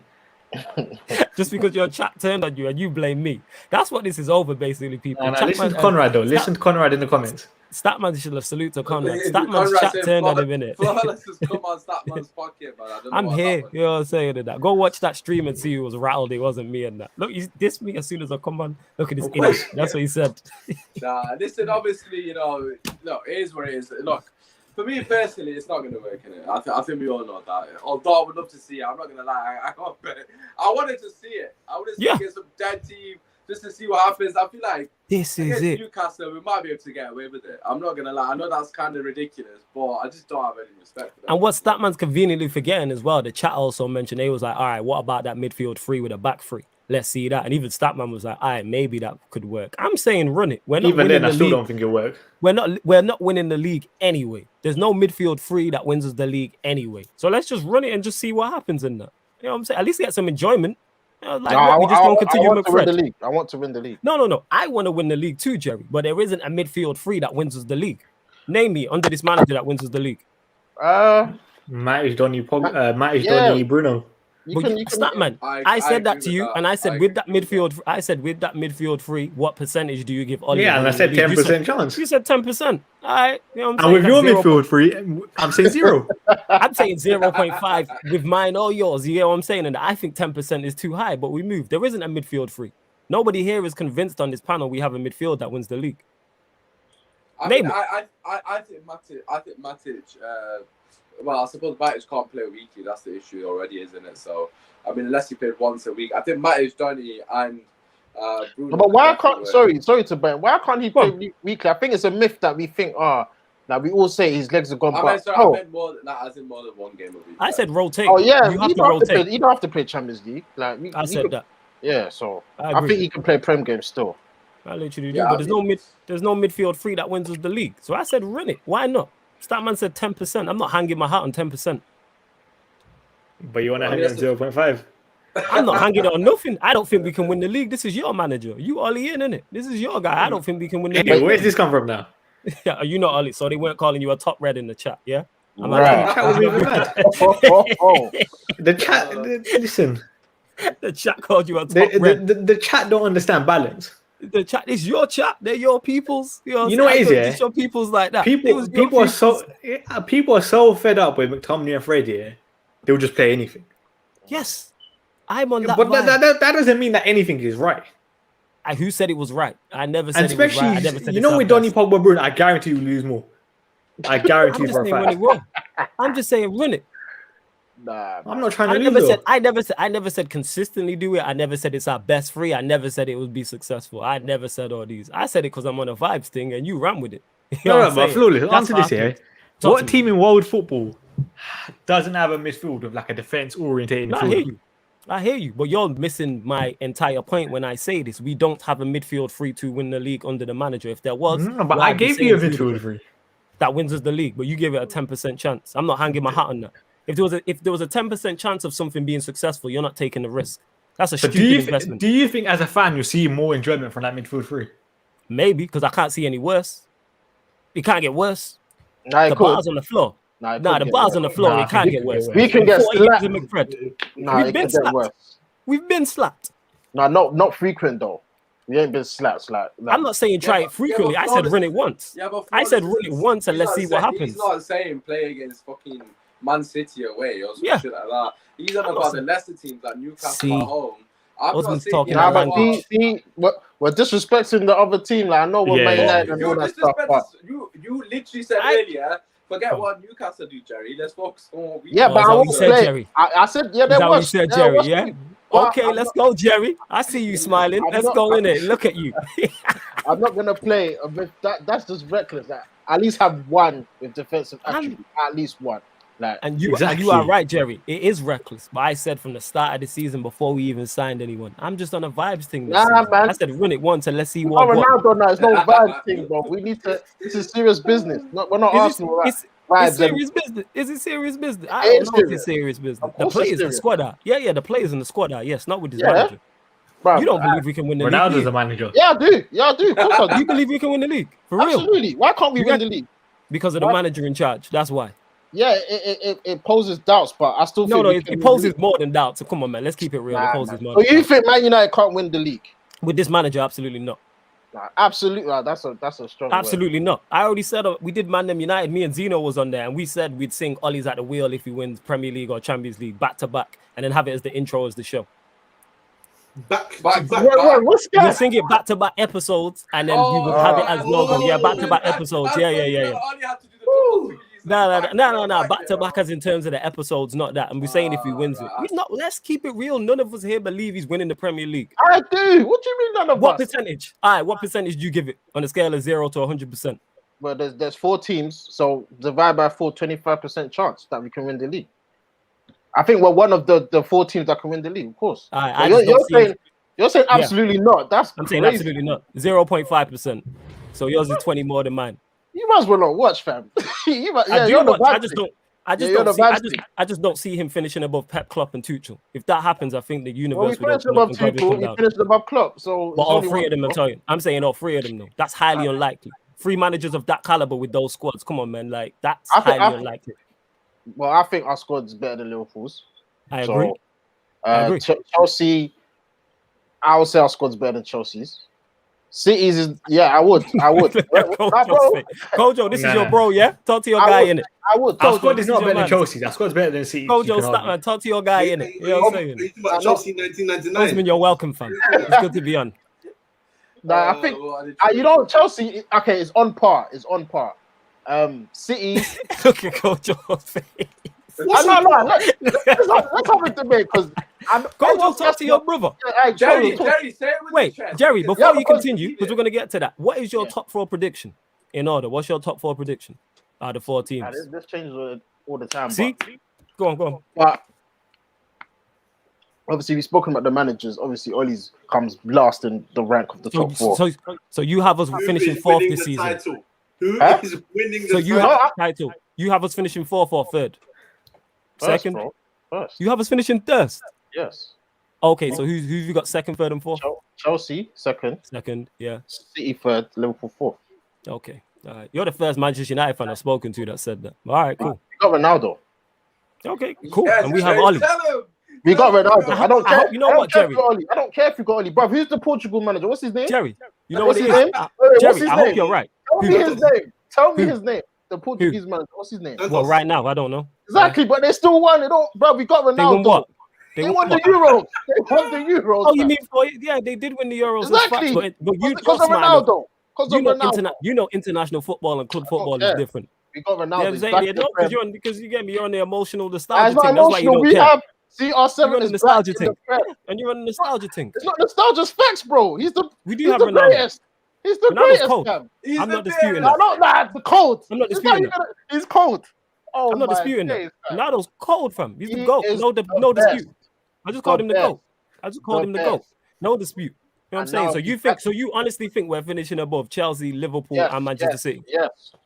Just because your chat turned on you and you blame me. That's what this is over, basically, people. No, listen to Conrad though. Listen to Conrad in the comments. Statman should have salute to Conrad. Statman's Conrad chat said, turned on him, innit? Flawless has come on Statman's pocket, man. I don't know I'm what here, happened. you know what I'm saying? And that. Go watch that stream and see who was rattled. It wasn't me and that. Look, you dissed me as soon as I come on. Look at this idiot. That's what he said. Nah, listen, obviously, you know, look, it is what it is. Look, for me personally, it's not going to work, innit? I think we all know that. Although I would love to see it, I'm not going to lie. I wanted to see it. I wanted to see it against some dead team just to see what happens. I feel like This is it. Newcastle, we might be able to get away with it. I'm not going to lie. I know that's kind of ridiculous, but I just don't have any respect for them. And what Statman's conveniently forgetting as well, the chat also mentioned, they was like, all right, what about that midfield three with a back three? Let's see that. And even Statman was like, all right, maybe that could work. I'm saying run it. We're not Even winning then, I the still league. don't think it'll work. We're not winning the league anyway. There's no midfield three that wins us the league anyway. So let's just run it and just see what happens in that. You know what I'm saying? At least get some enjoyment. You know, like, we just don't continue I want to win the McFred. league. I want to win the league. No. I want to win the league too, Jerry. But there isn't a midfield three that wins us the league. Name me under this manager that wins us the league. Matic, Donny, Bruno. Statman, I said that to you, and I said with that midfield three, what percentage do you give Olly? Yeah, and I said 10% chance. You said 10%. All right, you know what I'm And with saying? your midfield free, I'm saying 0. I'm saying 0.5 with mine or yours. You get what I'm saying? And I think 10% is too high, but we moved. There isn't a midfield free. Nobody here is convinced on this panel we have a midfield that wins the league. I think Matic. Well, I suppose Matic can't play weekly. That's the issue already, isn't it? So, I mean, unless he played once a week, I think Matic, Donny, and Bruno. But why can't? Sorry to Ben. Why can't he play weekly? I think it's a myth that we think. That we all say his legs are gone. I meant more than that, as in more than one game a week. I said rotate. Oh yeah, you have to rotate. You don't have to play Champions League. Like I said that. Yeah, so I think he can play Prem games still. I literally do, but there's no midfield free that wins us the league. So I said run it. Why not? Statman said 10%. I'm not hanging my hat on 10%. But you want to hang on 0.5? I'm not hanging on nothing. I don't think we can win the league. This is your manager. You Olly in, innit? This is your guy. I don't think we can win the league. Where's this come from now? Yeah, you know Olly. So they weren't calling you a top red in the chat, yeah? Right. The chat was even mad. The chat, listen. The chat called you a top red. The chat don't understand balance. The chat is your chat. They're your peoples. You know what it is, yeah? It's your peoples like that. People are so fed up with McTominay and Fred here. They'll just play anything. Yes, I'm on that. But that doesn't mean that anything is right. Who said it was right? I never said it was right. I never said you know, with Donny, Pogba, Bruno, I guarantee you lose more. I guarantee for a fact. I'm just saying run it. Nah, I'm not trying to lose. I never said consistently do it. I never said it's our best free. I never said it would be successful. I never said all these. I said it because I'm on a vibes thing and you ran with it. But Flawless, answer this here. What team in world football doesn't have a midfield with like a defense orientated midfield? I hear you, but you're missing my entire point when I say this. We don't have a midfield free to win the league under the manager. If there was, but I gave you a midfield free that wins us the league, but you gave it a 10% chance. I'm not hanging my hat on that. If there was a 10% chance of something being successful, you're not taking the risk. That's a stupid investment. Do you think as a fan you'll see more enjoyment from that midfield free? Maybe, because I can't see any worse. It can't get worse. The bar's on the floor. The bar's on the floor. It can't get worse. We can get slapped. We've been slapped. No, not frequent though. We ain't been slapped. I'm not saying try it frequently. I said run it once. I said run it once and let's see what happens. He's not saying play against fucking Man City away or some shit like that. He's on about the Lesser teams like Newcastle at home. I'm not talking about we're disrespecting the other team. Like I know we're Man United and all that stuff. But you literally said earlier, forget what Newcastle do, Jerry. Let's focus on what we do. Yeah, but I won't play. I said there was. You said Jerry, yeah? Okay, let's go, Jerry. I see you smiling. Let's go in it. Look at you. I'm not gonna play. That's just reckless. At least have one with defensive attribute. At least one. And you are right, Jerry. It is reckless. But I said from the start of the season before we even signed anyone, I'm just on a vibes thing. Man. I said run it once and let's see what. It's no vibes thing, bro. We need to. This is serious business. We're not Arsenal. It's serious business. Is it serious business? I don't know if it's serious business. The players in the squad are. Yeah, the players in the squad are. Yes, not with this manager. Bro, you don't believe we can win the league? Ronaldo's the manager. Yeah, I do. Of course I do. You believe we can win the league? For real? Absolutely. Why can't we win the league? Because of the manager in charge. That's why. it poses doubts, but I still think it poses more than doubt. So come on, man, let's keep it real. It poses more. So than you doubt. think Man United can't win the league With this manager? Absolutely not. Absolutely, that's a strong Absolutely not. I already said we did Man them United. Me and Zeno was on there, and we said we'd sing Ollie's at the wheel if he wins Premier League or Champions League back to back, and then have it as the intro as the show. Back. What's We'll that? sing it back to back episodes, and then we would have it as logo. Yeah, back to back episodes. Yeah. No. Back to back as in terms of the episodes, not that. And we're saying if he wins it, we're not. Let's keep it real. None of us here believe he's winning the Premier League. I do. What do you mean none of What us? percentage? All right, what percentage do you give it on a scale of 0 to 100%? Well, there's 4 teams, so divide by 4, 25% chance that we can win the league. I think we're one of the 4 teams that can win the league, of course. All right, You're saying absolutely not. I'm saying absolutely not. 0.5%. So yours is 20 more than mine. You might as well not watch, fam. I just don't see him finishing above Pep, Klopp, and Tuchel. If that happens, I think the universe we finished above Tuchel. We finished above Klopp. So, but all 3 of them, I'm saying all 3 of them. Though that's highly unlikely. 3 managers of that caliber with those squads. Come on, man. Like that's highly unlikely. Well, I think our squad is better than Liverpool's. I agree. Chelsea, I would say our squad's better than Chelsea's. City's is I would. Kojo, this is your bro, yeah? Talk to your guy in it. I would. Our squad is not better than Chelsea's. Our squad's better than City. Kojo, Statman, talk to your guy in it. You know what I'm saying? Chelsea 1999. Osman, you're welcome, fam. It's good to be on. I think Chelsea. Okay, it's on par. City. Look at Kojo's face. Let's have a debate because Kojo, talk to your brother. Jerry, say it with Wait, your chest. Jerry, before you continue, because we're going to get to that. What is your top 4 prediction in order? What's your top 4 prediction out of 4 teams? This changes all the time. See? Go on. But obviously, we've spoken about the managers. Obviously, Ollie's comes last in the rank of the top 4. So you have us finishing 4th this season. Who is winning the title? Title. You have us finishing 4th or 3rd? Second? First. You have us finishing 3rd? Yes. Okay, so who've you got 2nd, 3rd, and 4th? Chelsea, 2nd. 2nd, yeah. City, 3rd. Liverpool, 4th. Okay. All right. You're the first Manchester United fan I've spoken to that said that. All right, cool. We got Ronaldo. Okay, cool. And we have Olly. We got Ronaldo. I don't care. You know what, Jerry? I don't care if you got Ollie. Bro, who's the Portugal manager? What's his name? Jerry. You know what's what his name? Jerry, I hope you're right. Tell me his name. The Portuguese manager. What's his name? Well, right now, I don't know. Exactly, but they still won. They don't, bro. We got Ronaldo. They won what? They won the Euros. They won the Euros. Oh, you mean they did win the Euros. Exactly. But you because of Ronaldo. You know, international football and club football is different. We got Ronaldo. Yeah, because you get me. You're on the emotional nostalgia thing. That's why you don't care. CR7 is nostalgia thing, and you're on the nostalgia thing. It's not nostalgia, it's facts, bro. We do have Ronaldo. Greatest. He's the greatest. Cold. I'm not disputing that. The cold. I'm not disputing that. He's cold. Oh, I'm not disputing that. Ronaldo's cold, fam. He's the GOAT. No dispute. I just called him the GOAT. No dispute. You know what I'm saying? So you honestly think we're finishing above Chelsea, Liverpool, and Manchester City?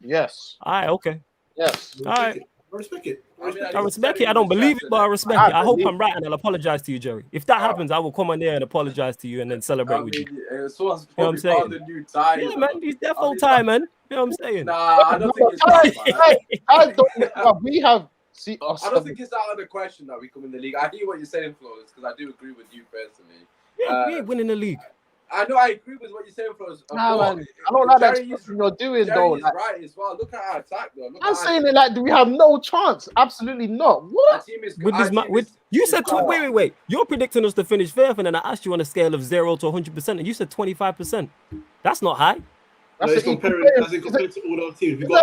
Yes. All right, okay. Yes. All right. I respect it. I respect it. I don't believe it, but I respect it. I hope I'm right, and I'll apologize to you, Jerry. If that happens, I will come on there and apologize to you, and then celebrate with you. You know what I'm saying? The new tie, yeah, man. He's there full time, man. You know what I'm saying? Nah, I don't think it's we have. I don't think it's out of the question that we come in the league. I hear what you're saying, Flores, because I do agree with you personally. Yeah, we ain't winning the league. I know I agree with what you're saying, Flores. Nah, man. I don't like that you're doing, though. Jerry is right as well. Look at our attack, though. I'm saying it like we have no chance. Absolutely not. What? You said wait. You're predicting us to finish 5th, and then I asked you on a scale of 0 to 100%, and you said 25%. That's not high. That's compared to all our teams. No.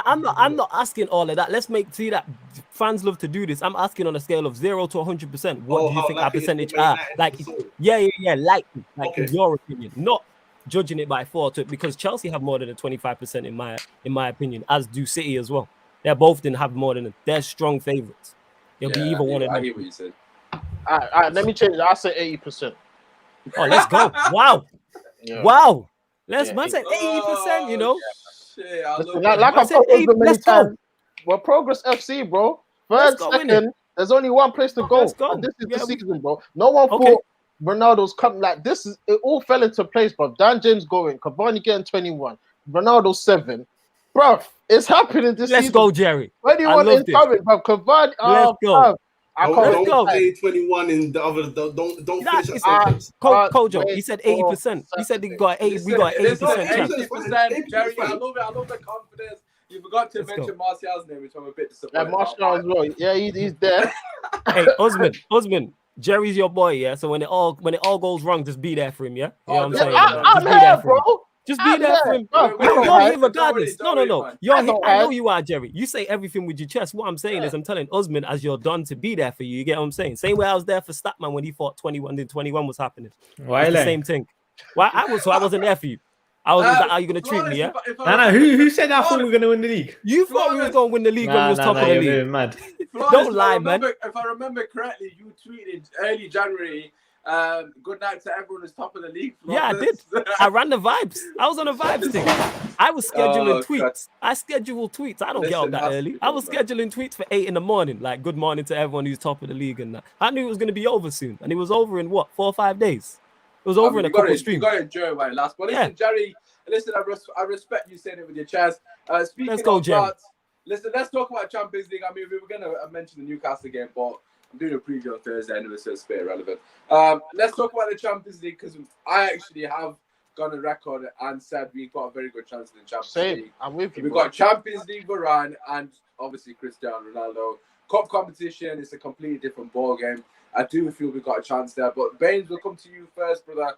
I'm not asking all of that. Let's see that fans love to do this. I'm asking on a scale of 0 to 100%. What do you think our percentage are? Like, likely. In your opinion, not judging it by 4 because Chelsea have more than a 25% in my opinion, as do City as well. They both didn't have more than they're strong favorites. It'll be either one of them. I hear what you said. All right, let me change it. I'll say 80%. Oh, let's go. Wow. Yeah. Wow. Man said 80%, you know. Shit, like I said many times. We're Progress FC, bro. 3rd, 2nd. There's only one place to go. And this is the season, bro. No one thought Ronaldo's coming. Like this it all fell into place, bro. Dan James going, Cavani getting 21, Ronaldo 7. bro, it's happening this Let's season. go, Jerry. 21 is this. coming, bro. Cavani, Let's go. Bro. I Don't, can't don't go. say 21 in the other. Don't Nah, finish it's that sentence. Kojo, he said 80%. He said he got 80. We got 80% chance. 80%. Jerry, I love it. I love the confidence. You forgot to mention Martial's name, which I'm a bit disappointed. Yeah, Martial as well. Yeah, he's there. Hey, Osman, Jerry's your boy, yeah. So when it all goes wrong, just be there for him, yeah. You know what I'm saying? I'm Just be there, there for him. bro. Just be there for him. Bro, You're here regardless. Don't worry. You're here. I know you are, Jerry. You say everything with your chest. What I'm saying is, I'm telling Osman as you're done to be there for you. You get what I'm saying? Same way I was there for Statman when he fought 21. Then 21 was happening. Why It's the same thing. Why I wasn't there for you. Was that how you gonna treat me? Yeah. No. Who said I thought we were gonna win the league? You thought we was gonna win the league when we was top of the league. You're mad. Don't lie, man. If I remember correctly, you tweeted early January. Good night to everyone who's top of the league. Yeah, I did. I ran the vibes. I was on a vibes thing. I was scheduling tweets. God. I schedule tweets. I don't get up that early. I was scheduling tweets for 8 a.m. Like, good morning to everyone who's top of the league and that. I knew it was going to be over soon. And it was over in what, 4 or 5 days? It was over in a couple of streams. You got to enjoy it while it lasts. But listen, Jerry, I respect you saying it with your chest. Speaking let's go, of Jerry. that, listen, let's talk about Champions League. I mean, we were going to mention the Newcastle game, but I'm doing a preview on Thursday anyway, so it's a bit irrelevant. Let's talk about the Champions League because I actually have gone on record and said we've got a very good chance in the Champions League. I'm with you. We've got Champions League Varane and obviously Cristiano Ronaldo. Cup competition is a completely different ball game. I do feel we've got a chance there. But Baines, we'll come to you first, brother.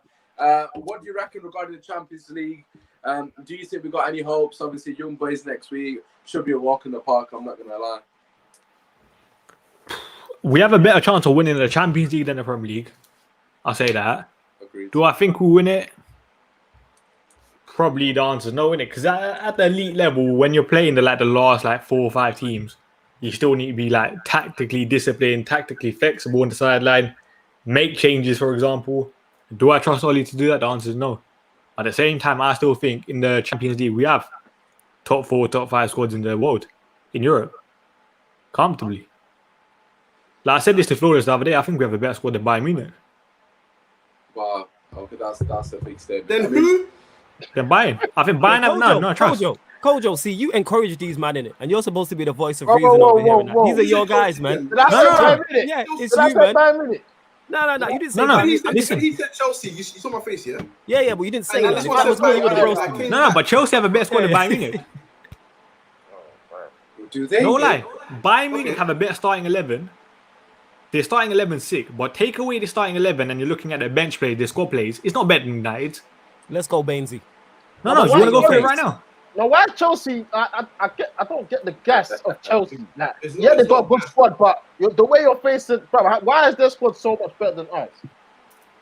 What do you reckon regarding the Champions League? Do you think we've got any hopes? Obviously, young boys next week should be a walk in the park. I'm not going to lie. We have a better chance of winning the Champions League than the Premier League. I'll say that. Agreed. Do I think we'll win it? Probably the answer is no, innit? Because at the elite level, when you're playing the last 4 or 5 teams, you still need to be tactically disciplined, tactically flexible on the sideline, make changes, for example. Do I trust Olly to do that? The answer is no. At the same time, I still think in the Champions League, we have top 4, top 5 squads in the world, in Europe, comfortably. Like I said this to Flores the other day, I think we have a better squad than Bayern Munich. Wow. Okay, that's a big statement. Then who? Than Bayern. I think Bayern have no trust. Kojo, see, you encourage these man in it, and you're supposed to be the voice of reason over here. These are your guys, man. Did I say Bayern Munich? Yeah, it's Did I you, say man. Bayern Munich? No, you didn't say that. Listen. He said Chelsea. You saw my face, yeah? Yeah, but you didn't say And that. that's what That was I me with the said, roast. like, No, but Chelsea have a better squad than Bayern Munich. Do they? No lie. Bayern Munich have a better starting 11. Their starting 11 sick, but take away the starting 11 and you're looking at their bench play, their squad plays, it's not better than United. Let's go, Bainesy. No, do you want to go for it right now? No, why Chelsea? I don't get the gas of Chelsea. Like, It's yeah, not- they it's got a not good gas. squad, but the way you're facing, bro, why is their squad so much better than ours?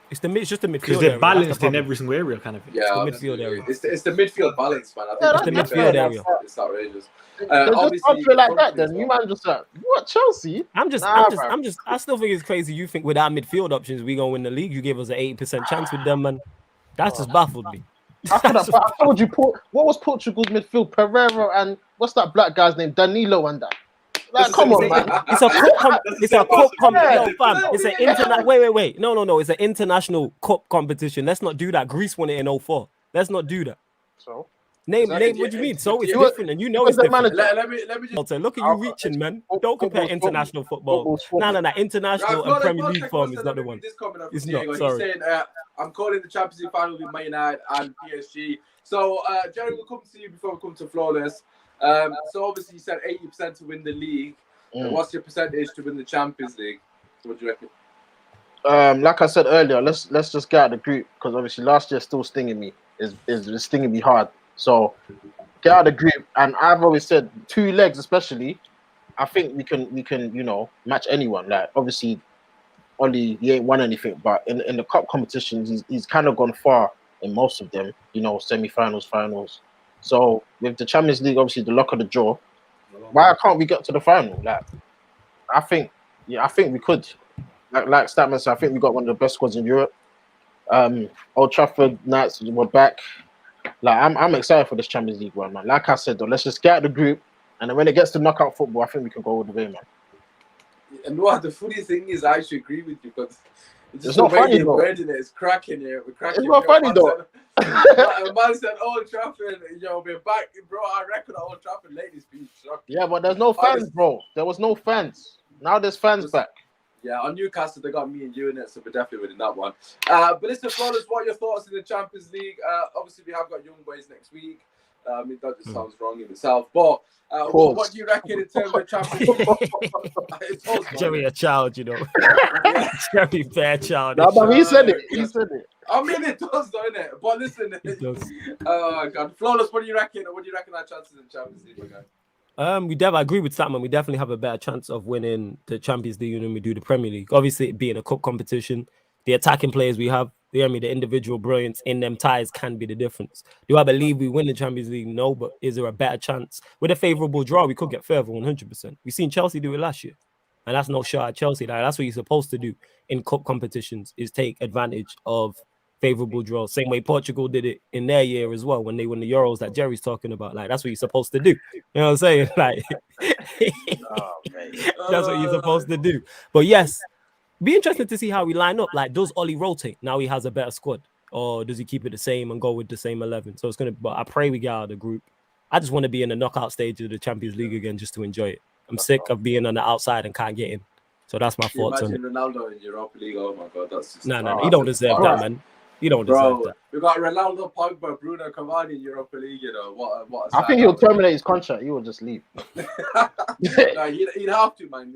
It's just the midfield Because area. they're balanced That's the in problem. every single area, kind of thing. Yeah, the obviously. midfield area. It's the midfield balance, man. I think Yeah, It's the that's midfield fair. area. It's outrageous. They just Obviously, don't feel like that. front Then three you as man just like what Chelsea? I still think it's crazy. You think with our midfield options, we gonna win the league? You gave us an 80% chance with them, man. That's just baffled me. I told you, what was Portugal's midfield? Pereira and what's that black guy's name? Danilo and that. Like, come on, man. It's a cup. It's a cup. Yeah. Yo, fam. It's an international. Wait. No. It's an international cup competition. Let's not do that. Greece won it in 2004. Let's not do that. So Name. What do you mean? So it's different, and you know it's different. Let me just. Also, look at you reaching, man. Don't compare international football. No. International and Premier League form is not the one. It's not. Sorry. He's saying, I'm calling the Champions League final with Man United and PSG. So, Jerry, we'll come to you before we come to Flawless. So, obviously, you said 80% to win the league. What's your percentage to win the Champions League? What do you reckon? like I said earlier, let's just get out of the group because obviously last year still stinging me. Is stinging me hard. So get out of the group, and I've always said 2 legs, especially. I think we can match anyone. Like obviously, Olly he ain't won anything, but in the cup competitions, he's kind of gone far in most of them. Semi-finals, finals. So with the Champions League, obviously the luck of the draw. Why can't we get to the final? Like I think we could. Like Statman said, I think we got one of the best squads in Europe. Old Trafford Knights were back. Like I'm excited for this Champions League one, man. Like I said, though, let's just get out of the group, and then when it gets to knockout football, I think we can go all the way, man. And what the funny thing is, I actually agree with you, but It's not funny, though. wording it is cracking here. We're cracking. It's not funny, though. A man said Old Trafford, we're back, bro. I reckon Old Trafford ladies being shocked. Yeah, but there's no fans, bro. There was no fans. Now there's fans back. Yeah, on Newcastle, they got me and you in it, so we're definitely winning that one. But listen, Flawless, what are your thoughts in the Champions League? Obviously, we have got Young Boys next week. That just sounds wrong in itself. But what do you reckon in terms of Champions League? Jerry, a child, you know. Jerry, fair child. No, but he said it. He said it. I mean, it does, don't it? But listen, oh God, Flawless, what do you reckon? What do you reckon our chances in Champions League, my guy? I agree with Statman. We definitely have a better chance of winning the Champions League than we do the Premier League. Obviously, it being a cup competition, the attacking players we have, the individual brilliance in them ties can be the difference. Do I believe we win the Champions League? No, but is there a better chance? With a favourable draw, we could get further 100%. We've seen Chelsea do it last year. And that's no shot at Chelsea. That's what you're supposed to do in cup competitions, is take advantage of favourable draws. Same way Portugal did it in their year as well, when they won the Euros that Jerry's talking about. Like, that's what you're supposed to do. You know what I'm saying? Like, that's what you're supposed to do. But yes, be interested to see how we line up. Like, does Olly rotate now he has a better squad, or does he keep it the same and go with the same 11? So it's gonna. But I pray we get out of the group. I just want to be in the knockout stage of the Champions League again, just to enjoy it. I'm sick of being on the outside and can't get in. So that's my thoughts on it. Imagine Ronaldo in Europa League. Oh my God, that's just no. He don't deserve that, man. You don't deserve that. We got Ronaldo, Pogba, Bruno Cavani in Europa League. You know what? I think he'll terminate his contract. He will just leave. No, he'd have to, man.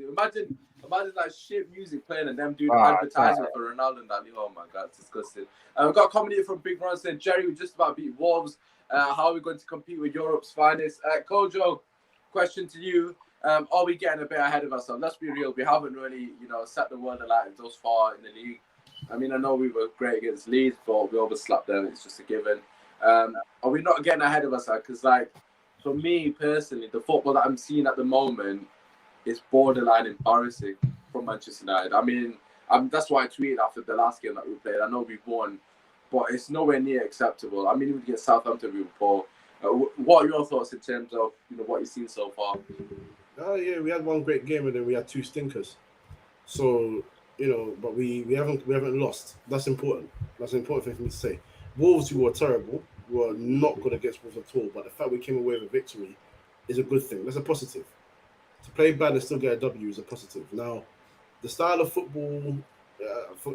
Imagine that shit music playing and them doing advertisement for Ronaldo and that. Oh my God, it's disgusting. We've got a comment from Big Ron saying, Jerry, we just about beat Wolves. How are we going to compete with Europe's finest? Kojo, question to you. Are we getting a bit ahead of ourselves? Let's be real. We haven't really, set the world alight thus far in the league. I mean, I know we were great against Leeds, but we overslapped them. It's just a given. Are we not getting ahead of ourselves? Because, for me personally, the football that I'm seeing at the moment is borderline embarrassing from Manchester United. I mean, that's why I tweeted after the last game that we played. I know we won, but it's nowhere near acceptable. I mean, even against Southampton, we were poor. What are your thoughts in terms of what you've seen so far? Yeah, we had one great game and then we had two stinkers. So, but we haven't lost. That's important. That's an important thing for me to say. Wolves, who were terrible, were not good against Wolves at all. But the fact we came away with a victory is a good thing. That's a positive. To play bad and still get a W is a positive. Now, the style of football,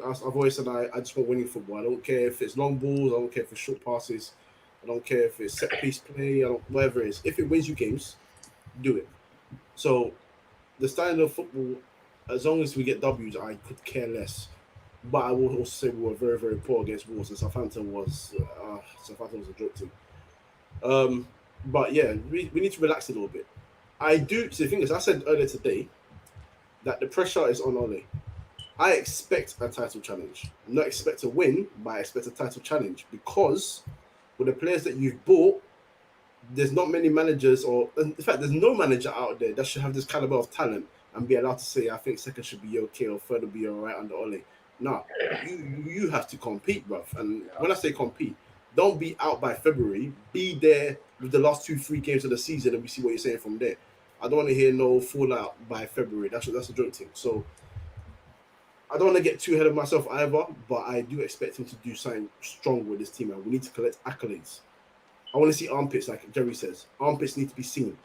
I've always said I just want winning football. I don't care if it's long balls. I don't care if it's short passes. I don't care if it's set piece play. Whatever it is. If it wins you games, do it. So, the style of football, as long as we get W's, I could care less. But I will also say we were very, very poor against Wolves, and Southampton was a joke team. But yeah, we need to relax a little bit. So the thing is, I said earlier today that the pressure is on Olly. I expect a title challenge. Not expect to win, but I expect a title challenge, because with the players that you've bought, there's not many managers, or in fact, there's no manager out there that should have this caliber of talent and be allowed to say, I think second should be okay or third will be all right under Olly. No, you have to compete, bruv. And when I say compete, don't be out by February. Be there with the last 2-3 games of the season, and we see what you're saying from there. I don't want to hear no fallout by February. That's a joke thing. So I don't want to get too ahead of myself either, but I do expect him to do something strong with this team, and we need to collect accolades. I want to see armpits, like Jerry says. Armpits need to be seen.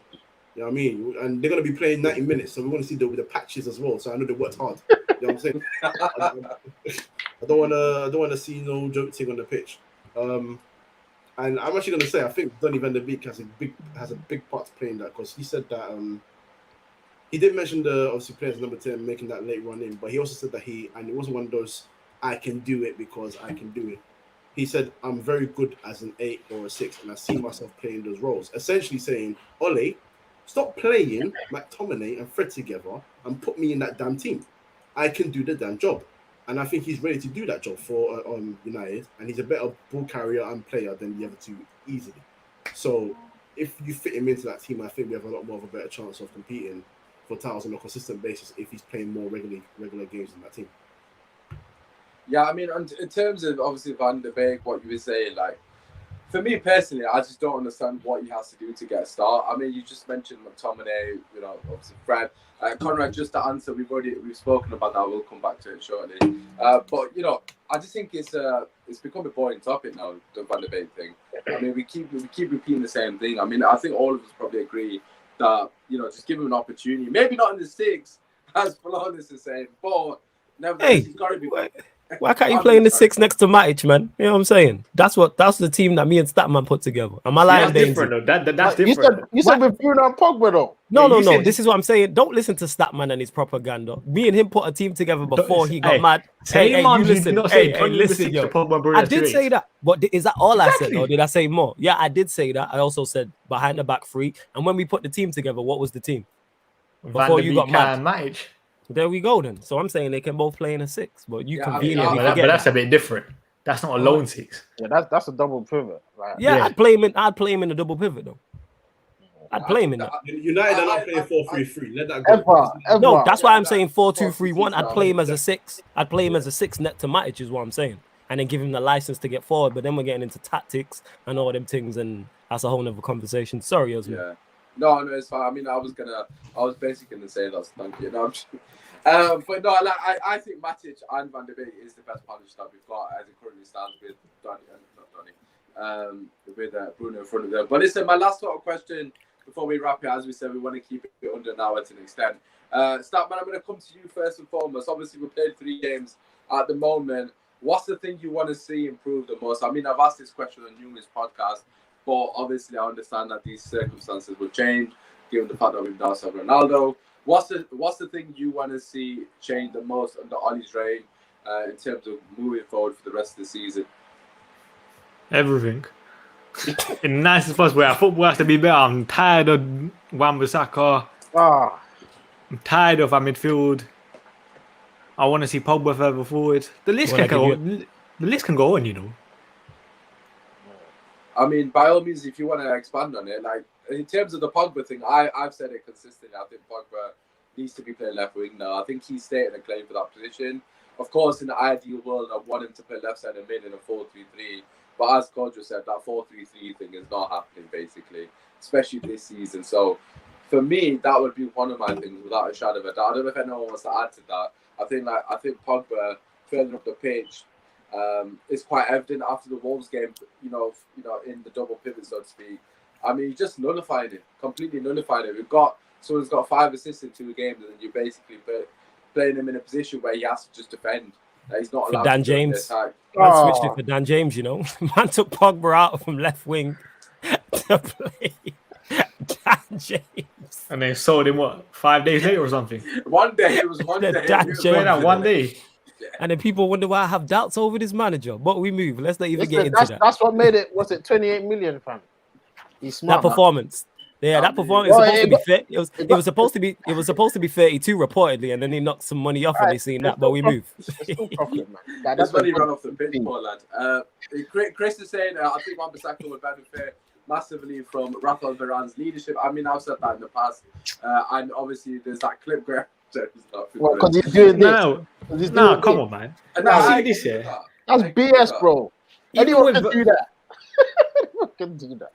You know what I mean? And they're going to be playing 90 minutes, so we want to see the patches as well. So I know they worked hard. You know what I'm saying? I don't want to see no joke thing on the pitch. And I'm actually going to say, I think Donny van der Beek has a big part to play in that, because he said that he did mention the obviously players number 10 making that late run in, but he also said that and it wasn't one of those I can do it because I can do it. He said, I'm very good as an 8 or a 6, and I see myself playing those roles. Essentially saying, Olly, stop playing McTominay and Fred together and put me in that damn team. I can do the damn job. And I think he's ready to do that job for United. And he's a better ball carrier and player than the other two easily. So if you fit him into that team, I think we have a lot more of a better chance of competing for titles on a consistent basis if he's playing more regular games in that team. Yeah, I mean, in terms of obviously Van der Beek, what you were saying, For me personally, I just don't understand what he has to do to get a start. I mean, you just mentioned McTominay, obviously Fred, Conrad. Just to answer, we've spoken about that. We'll come back to it shortly. But I just think it's become a boring topic now, the Van de Beek thing. I mean, we keep repeating the same thing. I mean, I think all of us probably agree that just give him an opportunity. Maybe not in the six, as Flawless is saying, but nevertheless, he's got to be. Why can't you play in the six next to Matic, man? You know what I'm saying? That's the team that me and Statman put together. Am I lying? That's different, though. That's different. You said with Bruno and Pogba, though. No. This is what I'm saying. Don't listen to Statman and his propaganda. Me and him put a team together before he got mad. You listen. Listen, yo. I did say that, but is that all I said, or did I say more? Yeah, I did say that. I also said behind the back three. And when we put the team together, what was the team? Before you got mad. There we go then. So I'm saying they can both play in a six, but conveniently but that's a bit different. That's not a lone six. Yeah, that's a double pivot. Right? Yeah, I'd play him in a double pivot though. I'd play him in that. United are not playing 4-3-3. Let that go. Ever. No, that's why I'm saying 4-2-3-1. I'd play him as a six. I'd play him as a six net to Matic is what I'm saying. And then give him the license to get forward. But then we're getting into tactics and all them things, and that's a whole nother conversation. Sorry, Osman. Yeah. No, it's fine. I mean, I was basically gonna say that. Thank you. No, but no, I think Matic and Van de Beek is the best partnership that we've got as it currently stands with with Bruno in front of them. But listen, my last sort of question before we wrap it, as we said, we want to keep it under an hour to an extent. Statman, I'm going to come to you first and foremost. Obviously, we played 3 games at the moment. What's the thing you want to see improve the most? I mean, I've asked this question on numerous podcasts, but obviously I understand that these circumstances will change given the fact that we've now said Ronaldo. What's the thing you want to see change the most under Olly's reign in terms of moving forward for the rest of the season? Everything. In the nicest possible way. Football has to be better. I'm tired of Wan-Bissaka. I'm tired of our midfield. I want to see Pogba further forward. The list can go on, I mean, by all means, if you want to expand on it, like in terms of the Pogba thing, I've said it consistently. I think Pogba needs to be playing left wing now. I think he's stating a claim for that position. Of course, in the ideal world, I want him to play left side and mid in a 4-3-3. But as Kodjo said, that 4-3-3 thing is not happening, basically, especially this season. So, for me, that would be one of my things, without a shadow of a doubt. I don't know if anyone wants to add to that. I think Pogba further up the pitch is quite evident after the Wolves game. In the double pivot, so to speak. I mean, just nullified it, completely nullified it. Someone's got 5 assists in 2 games, and then you're basically playing him in a position where he has to just defend. He's not allowed Dan to James. Man switched it for Dan James, Man took Pogba out from left wing to play Dan James. And they sold him, 5 days later or something? One day. It was one day. Dan James. One day. And then people wonder why I have doubts over this manager. But we move. Let's not even get into that. That's what made it. Was it 28 million, fam? He's smart. That performance. Yeah, that performance was supposed to be fair. It was supposed to be 32 reportedly, and then he knocked some money off when they seen that. But we move. That's when he ran off the pitch, poor lad. Chris is saying, I think Wan-Bissaka would benefit massively from Rafael Varane's leadership. I mean, I've said that in the past, and obviously there's that clip where. Well, because he's doing this. No, come on, man. That's BS, bro. Anyone can do that. Anyone can do that.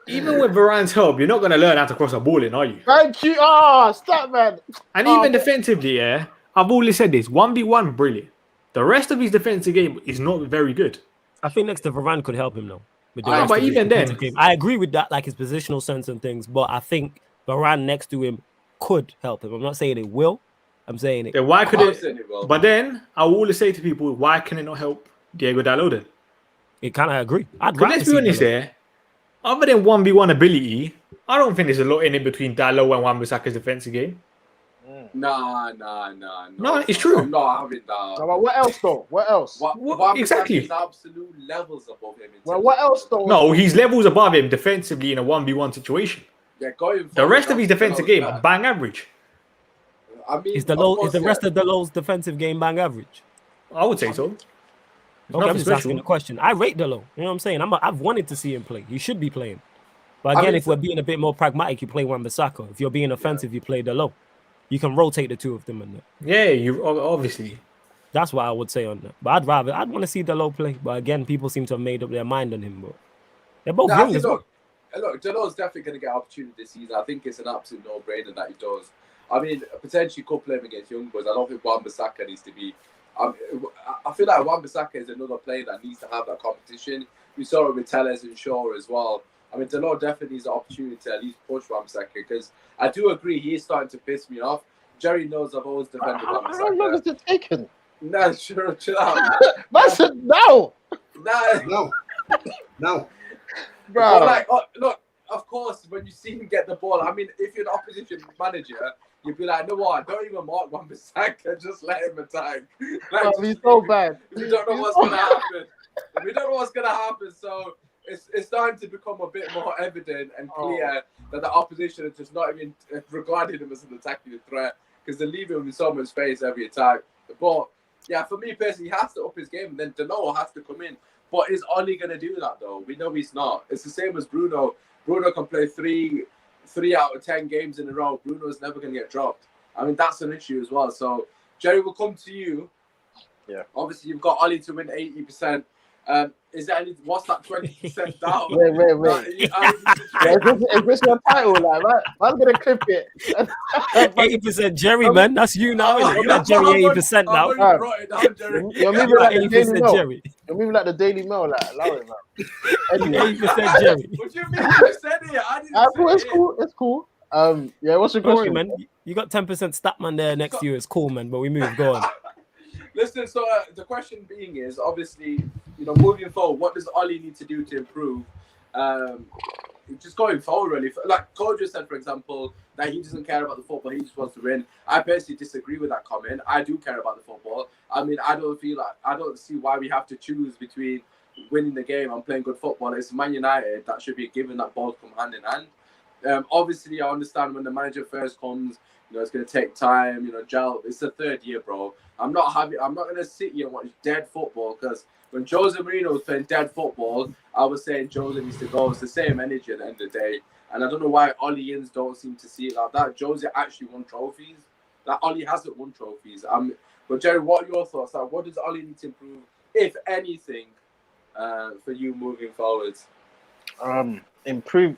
Even with Varane's help, you're not going to learn how to cross a ball in, are you? Thank you. Statman. And even defensively, I've always said this. 1v1, brilliant. The rest of his defensive game is not very good. I think next to Varane could help him, though. But even then. I agree with that, like his positional sense and things, but I think Varane next to him could help him. I'm not saying it will. I'm saying it. Then why could it? But then, I will always say to people, why can it not help Diego Dalot then? It kind of agree. Let's be honest there. Other than 1v1 ability, I don't think there's a lot in it between Dalot and Wan-Bissaka's defensive game. Nah. No, it's true. I'm not having that. No, but what else though? What else? What exactly? Is absolute levels above him. Well, what else though? No, he's levels above him defensively in a 1v1 situation. Yeah, going the rest of his defensive game are bang average. I mean, is the rest of Dalot's defensive game bang average? I would say so. Okay, I'm just asking a question. I rate Dalot. You know what I'm saying? I've wanted to see him play. He should be playing. But again, if we're being a bit more pragmatic, you play Wan-Bissaka. If you're being offensive, you play Dalot. You can rotate the two of them in there. Yeah, you obviously. That's what I would say on that. But I'd want to see Dalot play. But again, people seem to have made up their mind on him. But They're both No, I young think, as well. look, Dano's definitely going to get opportunity this season. I think it's an absolute no-brainer that he does. I mean, potentially could play him against young boys. I don't think Wan-Bissaka needs to be. I feel like Wan-Bissaka is another player that needs to have that competition. We saw it with Telles and Shaw as well. I mean, Dano definitely needs an opportunity to at least push Wan-Bissaka because I do agree he is starting to piss me off. Jerry knows I've always defended Wan-Bissaka. How long has it taken? Nah, sure, chill out. Man said no. Nah, No. Bro. but like, look, of course, when you see him get the ball, I mean, if you're an opposition manager, you'd be like, no what? Don't even mark Wan-Bissaka, just let him attack. Like, He's so bad. We don't know what's gonna happen. We don't know what's gonna happen. So it's starting to become a bit more evident and clear that the opposition is just not even regarding him as an attacking threat because they leave him in someone's face every attack. But yeah, for me personally, he has to up his game, and then Dano has to come in. But is Ollie going to do that, though? We know he's not. It's the same as Bruno. Bruno can play three out of 10 games in a row. Bruno's never going to get dropped. I mean, that's an issue as well. So, Jerry, we'll come to you. Yeah. Obviously, you've got Ollie to win 80%. Is there any? What's that 20% down? Wait. Is this your title? Like, I'm going to clip it. 80% Jerry, man. That's you now, innit? You're like Jerry 80% now. You're moving like the Daily 80% Mail. Jerry. You're moving like the Daily Mail. Like, allow it, man. Anyway. 80% Jerry. What do you mean? You said it. I didn't say It's it. cool. It's cool. Yeah, what's your Don't worry, question? man. You got 10% Statman there next to you. It's cool, man. But we move. Go on. Listen, so the question being is, obviously, moving forward, what does Ollie need to do to improve? Just going forward, really. Like Cole just said, for example, that he doesn't care about the football, he just wants to win. I personally disagree with that comment. I do care about the football. I mean, I don't see why we have to choose between winning the game and playing good football. It's Man United that should be given that ball to come hand in hand. Obviously, I understand when the manager first comes, it's going to take time, gel. It's the third year, bro. I'm not going to sit here and watch dead football because when Jose Mourinho was playing dead football, I was saying Jose needs to go. It's the same energy at the end of the day. And I don't know why Ollians don't seem to see it like that. Jose actually won trophies. That Ollie hasn't won trophies. But Jerry, what are your thoughts? Like, what does Ollie need to improve, if anything, for you moving forwards? Improve.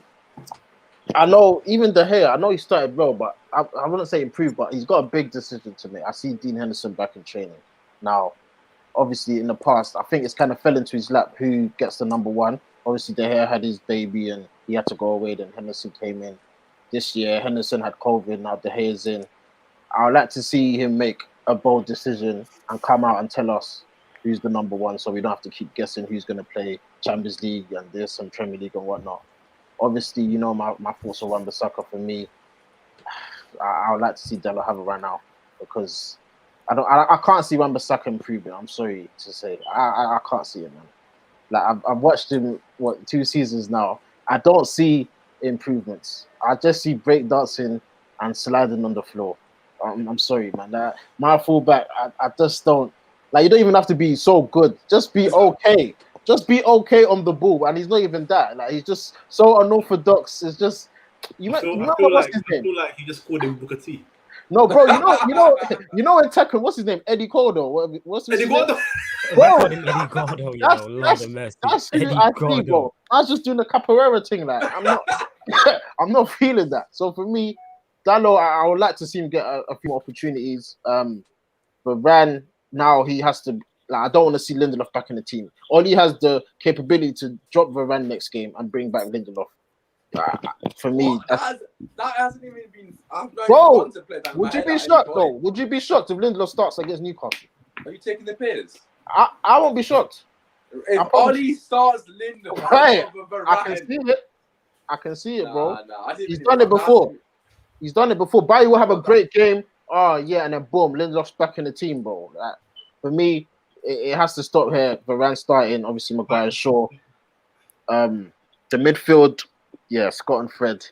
I know even De Gea, I know he started well, but I wouldn't say improve, but he's got a big decision to make. I see Dean Henderson back in training. Now, obviously in the past, I think it's kind of fell into his lap who gets the number one. Obviously De Gea had his baby and he had to go away, then Henderson came in. This year, Henderson had COVID, now De Gea's in. I would like to see him make a bold decision and come out and tell us who's the number one so we don't have to keep guessing who's going to play Champions League and this and Premier League and whatnot. Obviously, my thoughts on Wan-Bissaka for me. I would like to see Delo have it right now because I can't see Wan-Bissaka improving. I'm sorry to say, I can't see it, man. Like I've watched him 2 seasons now. I don't see improvements. I just see breakdancing and sliding on the floor. I'm sorry, man. My fullback, I just don't like. You don't even have to be so good. Just be okay. Just be okay on the ball, and he's not even that. Like he's just so unorthodox. It's just I feel like he just called him Booker T. No, bro. You know in Tekken, what's his name? Eddie Gordo. What's his name? Bro, Eddie Gordo, that's who I see, bro. I was just doing the capoeira thing. Like I'm not feeling that. So for me, Dallo, I would like to see him get a few opportunities. But Van now he has to. Like, I don't want to see Lindelof back in the team. Ollie has the capability to drop Varane next game and bring back Lindelof. For me, that hasn't even been. Bro, would you be shocked though? Would you be shocked if Lindelof starts against Newcastle? Are you taking the piss? I won't be shocked. If Ollie starts Lindelof, right? I can see it, bro. He's done it before. He's done it before. Bailly will have a great game. Oh yeah, and then boom, Lindelof's back in the team, bro. Like, for me, it has to stop here. Varane starting, obviously Maguire, Shaw. The midfield, yeah, Scott and Fred.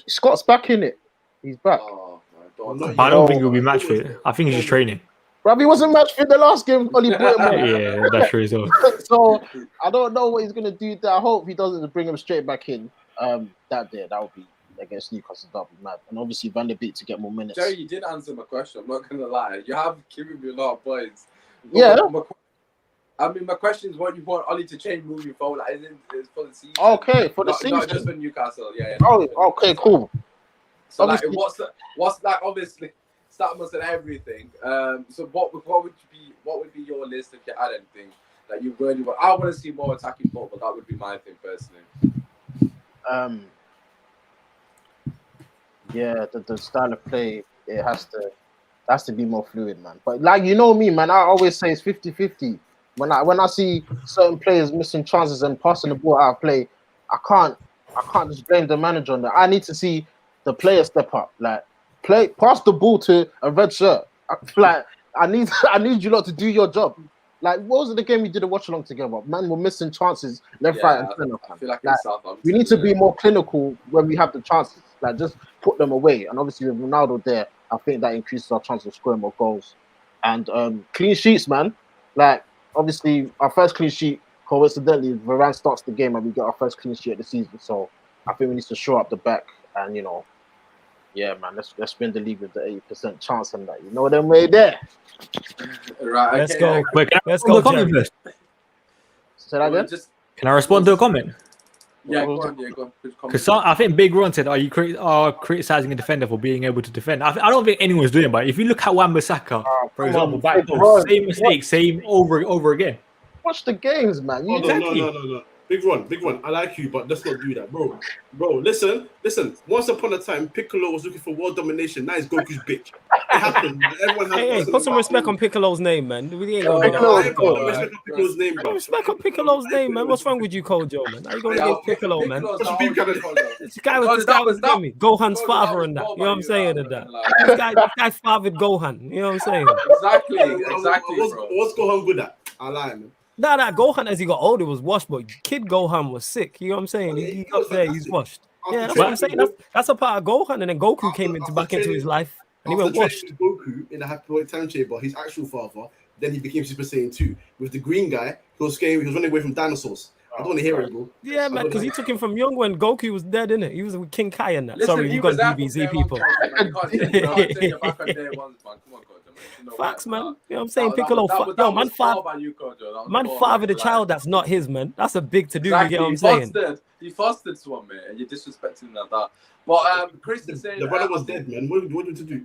Scott's back in it. He's back. I don't think he'll be match fit. I think he's just training. Bro, he wasn't match fit the last game. Ollie brought him on. Yeah, that's true as well. So I don't know what he's gonna do there. I hope he doesn't bring him straight back in. That would be against Newcastle. That'd be mad. And obviously Van der Beek to get more minutes. Jerry, you did answer my question. I'm not gonna lie. You have given me a lot of points. Yeah. I mean, my question is, what you want Ollie to change moving forward? Like, is for the season. Okay, for the not season. just for Newcastle. Yeah. Oh, okay, cool. So Obviously- like, what's like? Obviously, Statman said everything. So what would be your list if you had anything that you really want? I want to see more attacking football. That would be my thing personally. Yeah, the style of play, it has to be more fluid, man. But like, you know me, man, I always say it's 50-50. When I see certain players missing chances and passing the ball out of play, I can't just blame the manager on that. I need to see the player step up, like pass the ball to a red shirt. Like I need you lot to do your job. Like, what was the game we did a watch along together? Man, we're missing chances left, right, and center. I feel like we need to be more clinical when we have the chances. Like, just put them away. And obviously, with Ronaldo there, I think that increases our chance of scoring more goals. And clean sheets, man. Like, obviously, our first clean sheet, coincidentally, Varane starts the game and we get our first clean sheet of the season. So I think we need to shore up the back and, yeah, man, let's win the league with the 80% chance on that. You know them way there. Right. Let's okay, go. Wait, can I Let's respond go, to a comment Jerry. first? Say that again? Can I respond to a comment? Yeah, go on. Yeah, go on. Because I think Big Ron said, "Are you criticizing a defender for being able to defend?" I don't think anyone's doing, but if you look at Wan-Bissaka, for come example, on, back Big post, Ron. same mistake, same over again. Watch the games, man. Oh, Exactly. no. Big one. I like you, but let's not do that, bro. Listen. Once upon a time, Piccolo was looking for world domination. Now he's Goku's bitch. It happened. Everyone has. Hey, put some respect on Piccolo's name, man. We ain't Oh, gonna do Piccolo, I that. ain't got no respect on Piccolo's name, Put bro. respect on Piccolo's name, man. What's wrong with you, Kojo, man? How you going against Piccolo, man? This guy was getting me. Gohan's father and that. You know what I'm saying? And that. This guy fathered Gohan. You know what I'm saying? Exactly, bro. What's Gohan good at? I lie, man. Nah, Gohan as he got older was washed, but kid Gohan was sick. You know what I'm saying? Yeah, He he up was there, he's fantastic. washed. After Yeah, that's what I'm training saying. with That's a part of Gohan, and then Goku After- came after back into his training- life, and he After went washed. training with Goku in the Happy Boy Time Chamber, his actual father, then he became Super Saiyan 2. With the green guy, he was running away from dinosaurs. I don't want to hear it, bro. Yeah, man, because he took him from young when Goku was dead, innit? He was with King Kai and that. Listen, Sorry, he you got was there from DBZ day people. one, man. You can't take your back on day one, man. Come on, Kojo, man. You know Facts, what, man. You know what I'm saying? That Piccolo, was yo, man, far by you, Kojo. That was man, far, father the like- child that's not his, man. That's a big to do. Exactly. You get what I'm saying? He fostered someone, man, and you're disrespecting him like that. But Chris is saying The brother was dead, man. What do you want to do?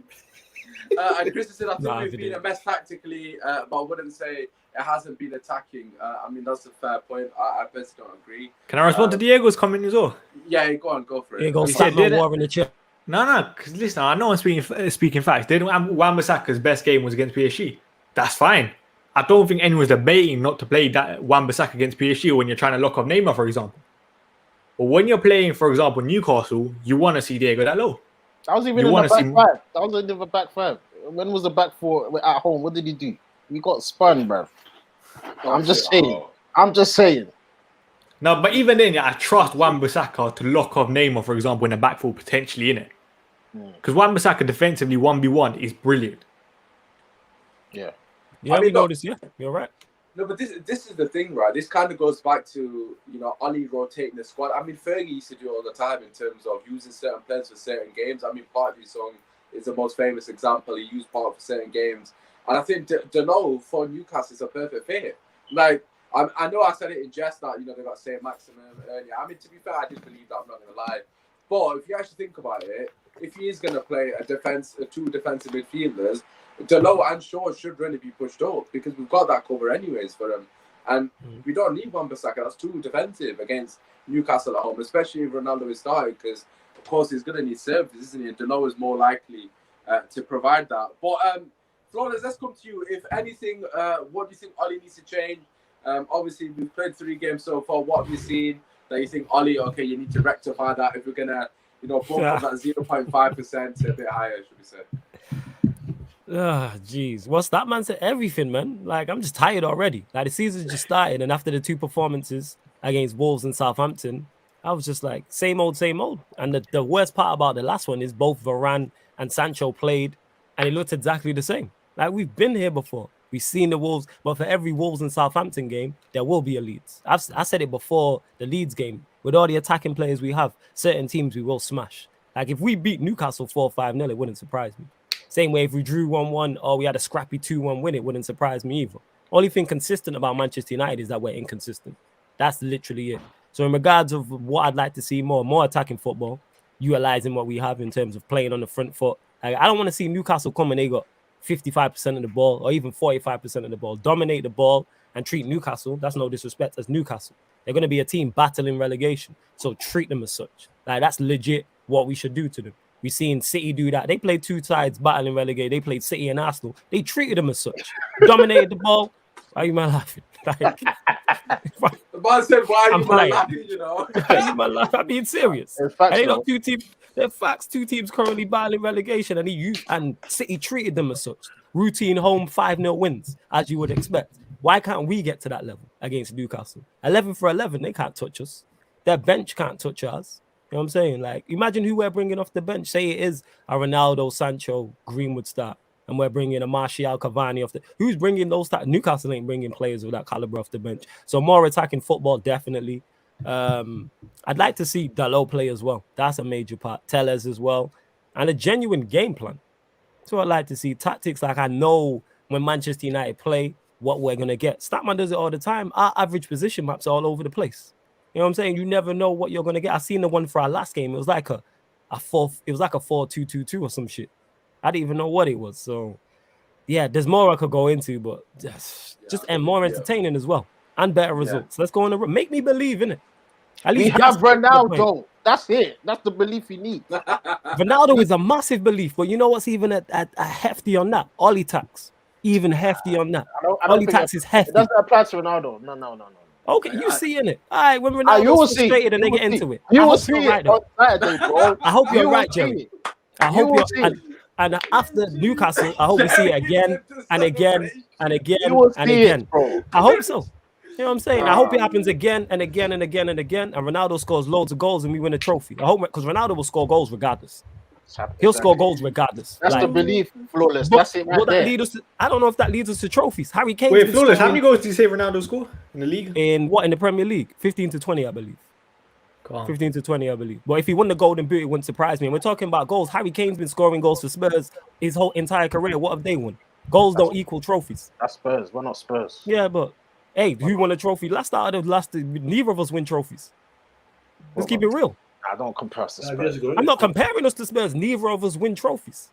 and Chris said, I think Nah, we've he been didn't. a mess tactically, but I wouldn't say it hasn't been attacking. I mean, that's a fair point. I personally don't agree. Can I respond to Diego's comment as well? Yeah, go on, go for it. Here goes He said, Statman did it- War in the chair. No, because listen, I know I'm speaking facts. Wan-Bissaka's best game was against PSG. That's fine. I don't think anyone's debating not to play that Wan-Bissaka against PSG when you're trying to lock up Neymar, for example. But when you're playing, for example, Newcastle, you want to see Diego that low. That was even You in the wanna back see- five. That was in the back five. When was the back four at home? What did he do? We got spun, bro. I'm just saying. No, but even then, I trust Wan-Bissaka to lock off Neymar, for example, in the back four, potentially, in it. Because Wan-Bissaka defensively 1v1 is brilliant. Yeah. Yeah, I we mean, look- noticed. Yeah, you're right. No, but this is the thing, right? This kind of goes back to, Ollie rotating the squad. I mean, Fergie used to do it all the time in terms of using certain players for certain games. I mean, Partey's song is the most famous example. He used Part for certain games. And I think Delo for Newcastle is a perfect fit. Like, I know I said it in jest that, they got St. Maximum earlier. I mean, to be fair, I did believe that, I'm not going to lie. But if you actually think about it, if he is going to play two defensive midfielders, Delo and Shaw should really be pushed up because we've got that cover anyways for them. And we don't need Wan-Bissaka. That's too defensive against Newcastle at home, especially if Ronaldo is starting because, of course, he's going to need services, isn't he? And Delo is more likely to provide that. But, Flores, let's come to you. If anything, what do you think Ollie needs to change? Obviously, we've played 3 games so far. What have you seen that you think, Ollie, okay, you need to rectify that if we're going to, bump up that 0.5% a bit higher, should we say? Jeez. What's that man said? Everything, man. Like, I'm just tired already. Like, the season just started, and after the 2 performances against Wolves and Southampton, I was just like, same old, same old. And the worst part about the last one is both Varane and Sancho played, and it looked exactly the same. Like, we've been here before. We've seen the Wolves, but for every Wolves and Southampton game, there will be a Leeds. I said it before the Leeds game. With all the attacking players we have, certain teams we will smash. Like, if we beat Newcastle 4-5-0, it wouldn't surprise me. Same way if we drew 1-1 or we had a scrappy 2-1 win, it wouldn't surprise me either. Only thing consistent about Manchester United is that we're inconsistent. That's literally it. So in regards of what I'd like to see more attacking football, utilizing what we have in terms of playing on the front foot. Like, I don't want to see Newcastle come and they got 55% of the ball or even 45% of the ball, dominate the ball and treat Newcastle. That's no disrespect as Newcastle. They're going to be a team battling relegation. So treat them as such. Like, that's legit what we should do to them. We've seen City do that. They played two sides battling relegation. They played City and Arsenal. They treated them as such. Dominated the ball. Why are you man laughing? Like, the man said, why are you man laughing, you know? I'm being serious. They got two teams. They're facts. Two teams currently battling relegation, and City treated them as such. Routine home 5-0 wins, as you would expect. Why can't we get to that level against Newcastle? 11 for 11, they can't touch us. Their bench can't touch us. You know what I'm saying? Like, imagine who we're bringing off the bench. Say it is a Ronaldo, Sancho, Greenwood start, and we're bringing a Martial, Cavani off the. Who's bringing those? Newcastle ain't bringing players with that caliber off the bench. So more attacking football, definitely. I'd like to see Dalot play as well. That's a major part. Tellez as well, and a genuine game plan. So I'd like to see tactics. Like, I know when Manchester United play, what we're gonna get. Statman does it all the time. Our average position maps are all over the place. You know what I'm saying? You never know what you're gonna get. I seen the one for our last game. It was like a 4-2-2-2 or some shit. I didn't even know what it was. So yeah, there's more I could go into, but just and more entertaining as well and better results. Let's go on the make me believe in it. At least we have Ronaldo. That's it. That's the belief you need. Ronaldo is a massive belief, but you know what's even a hefty on that? Olly tax. Even hefty on that. Olly tax is hefty. It doesn't apply to Ronaldo. No. Okay, you see in it. All right, when Ronaldo's frustrated and they get into it. You will see it on Saturday, bro. I hope you're right, Jerry. I hope you're and after Newcastle, I hope we see it again and again and again and again. I hope so. You know what I'm saying? I hope it happens again and again and again and again. And Ronaldo scores loads of goals and we win a trophy. I hope because Ronaldo will score goals regardless. He'll score goals regardless. That's the belief, Flawless. That's it right there. I don't know if that leads us to trophies. Harry Kane. Wait, Flawless, how many goals did you say Ronaldo score in the league? In the Premier League? 15 to 20, I believe. 15 to 20, I believe. But if he won the Golden Boot, it wouldn't surprise me. And we're talking about goals. Harry Kane's been scoring goals for Spurs his whole entire career. What have they won? Goals don't equal trophies. That's Spurs. We're not Spurs. Yeah, but hey, who won a trophy? Neither of us win trophies. Let's keep it real. I don't compare us to Spurs. I'm not comparing us to Spurs. Neither of us win trophies.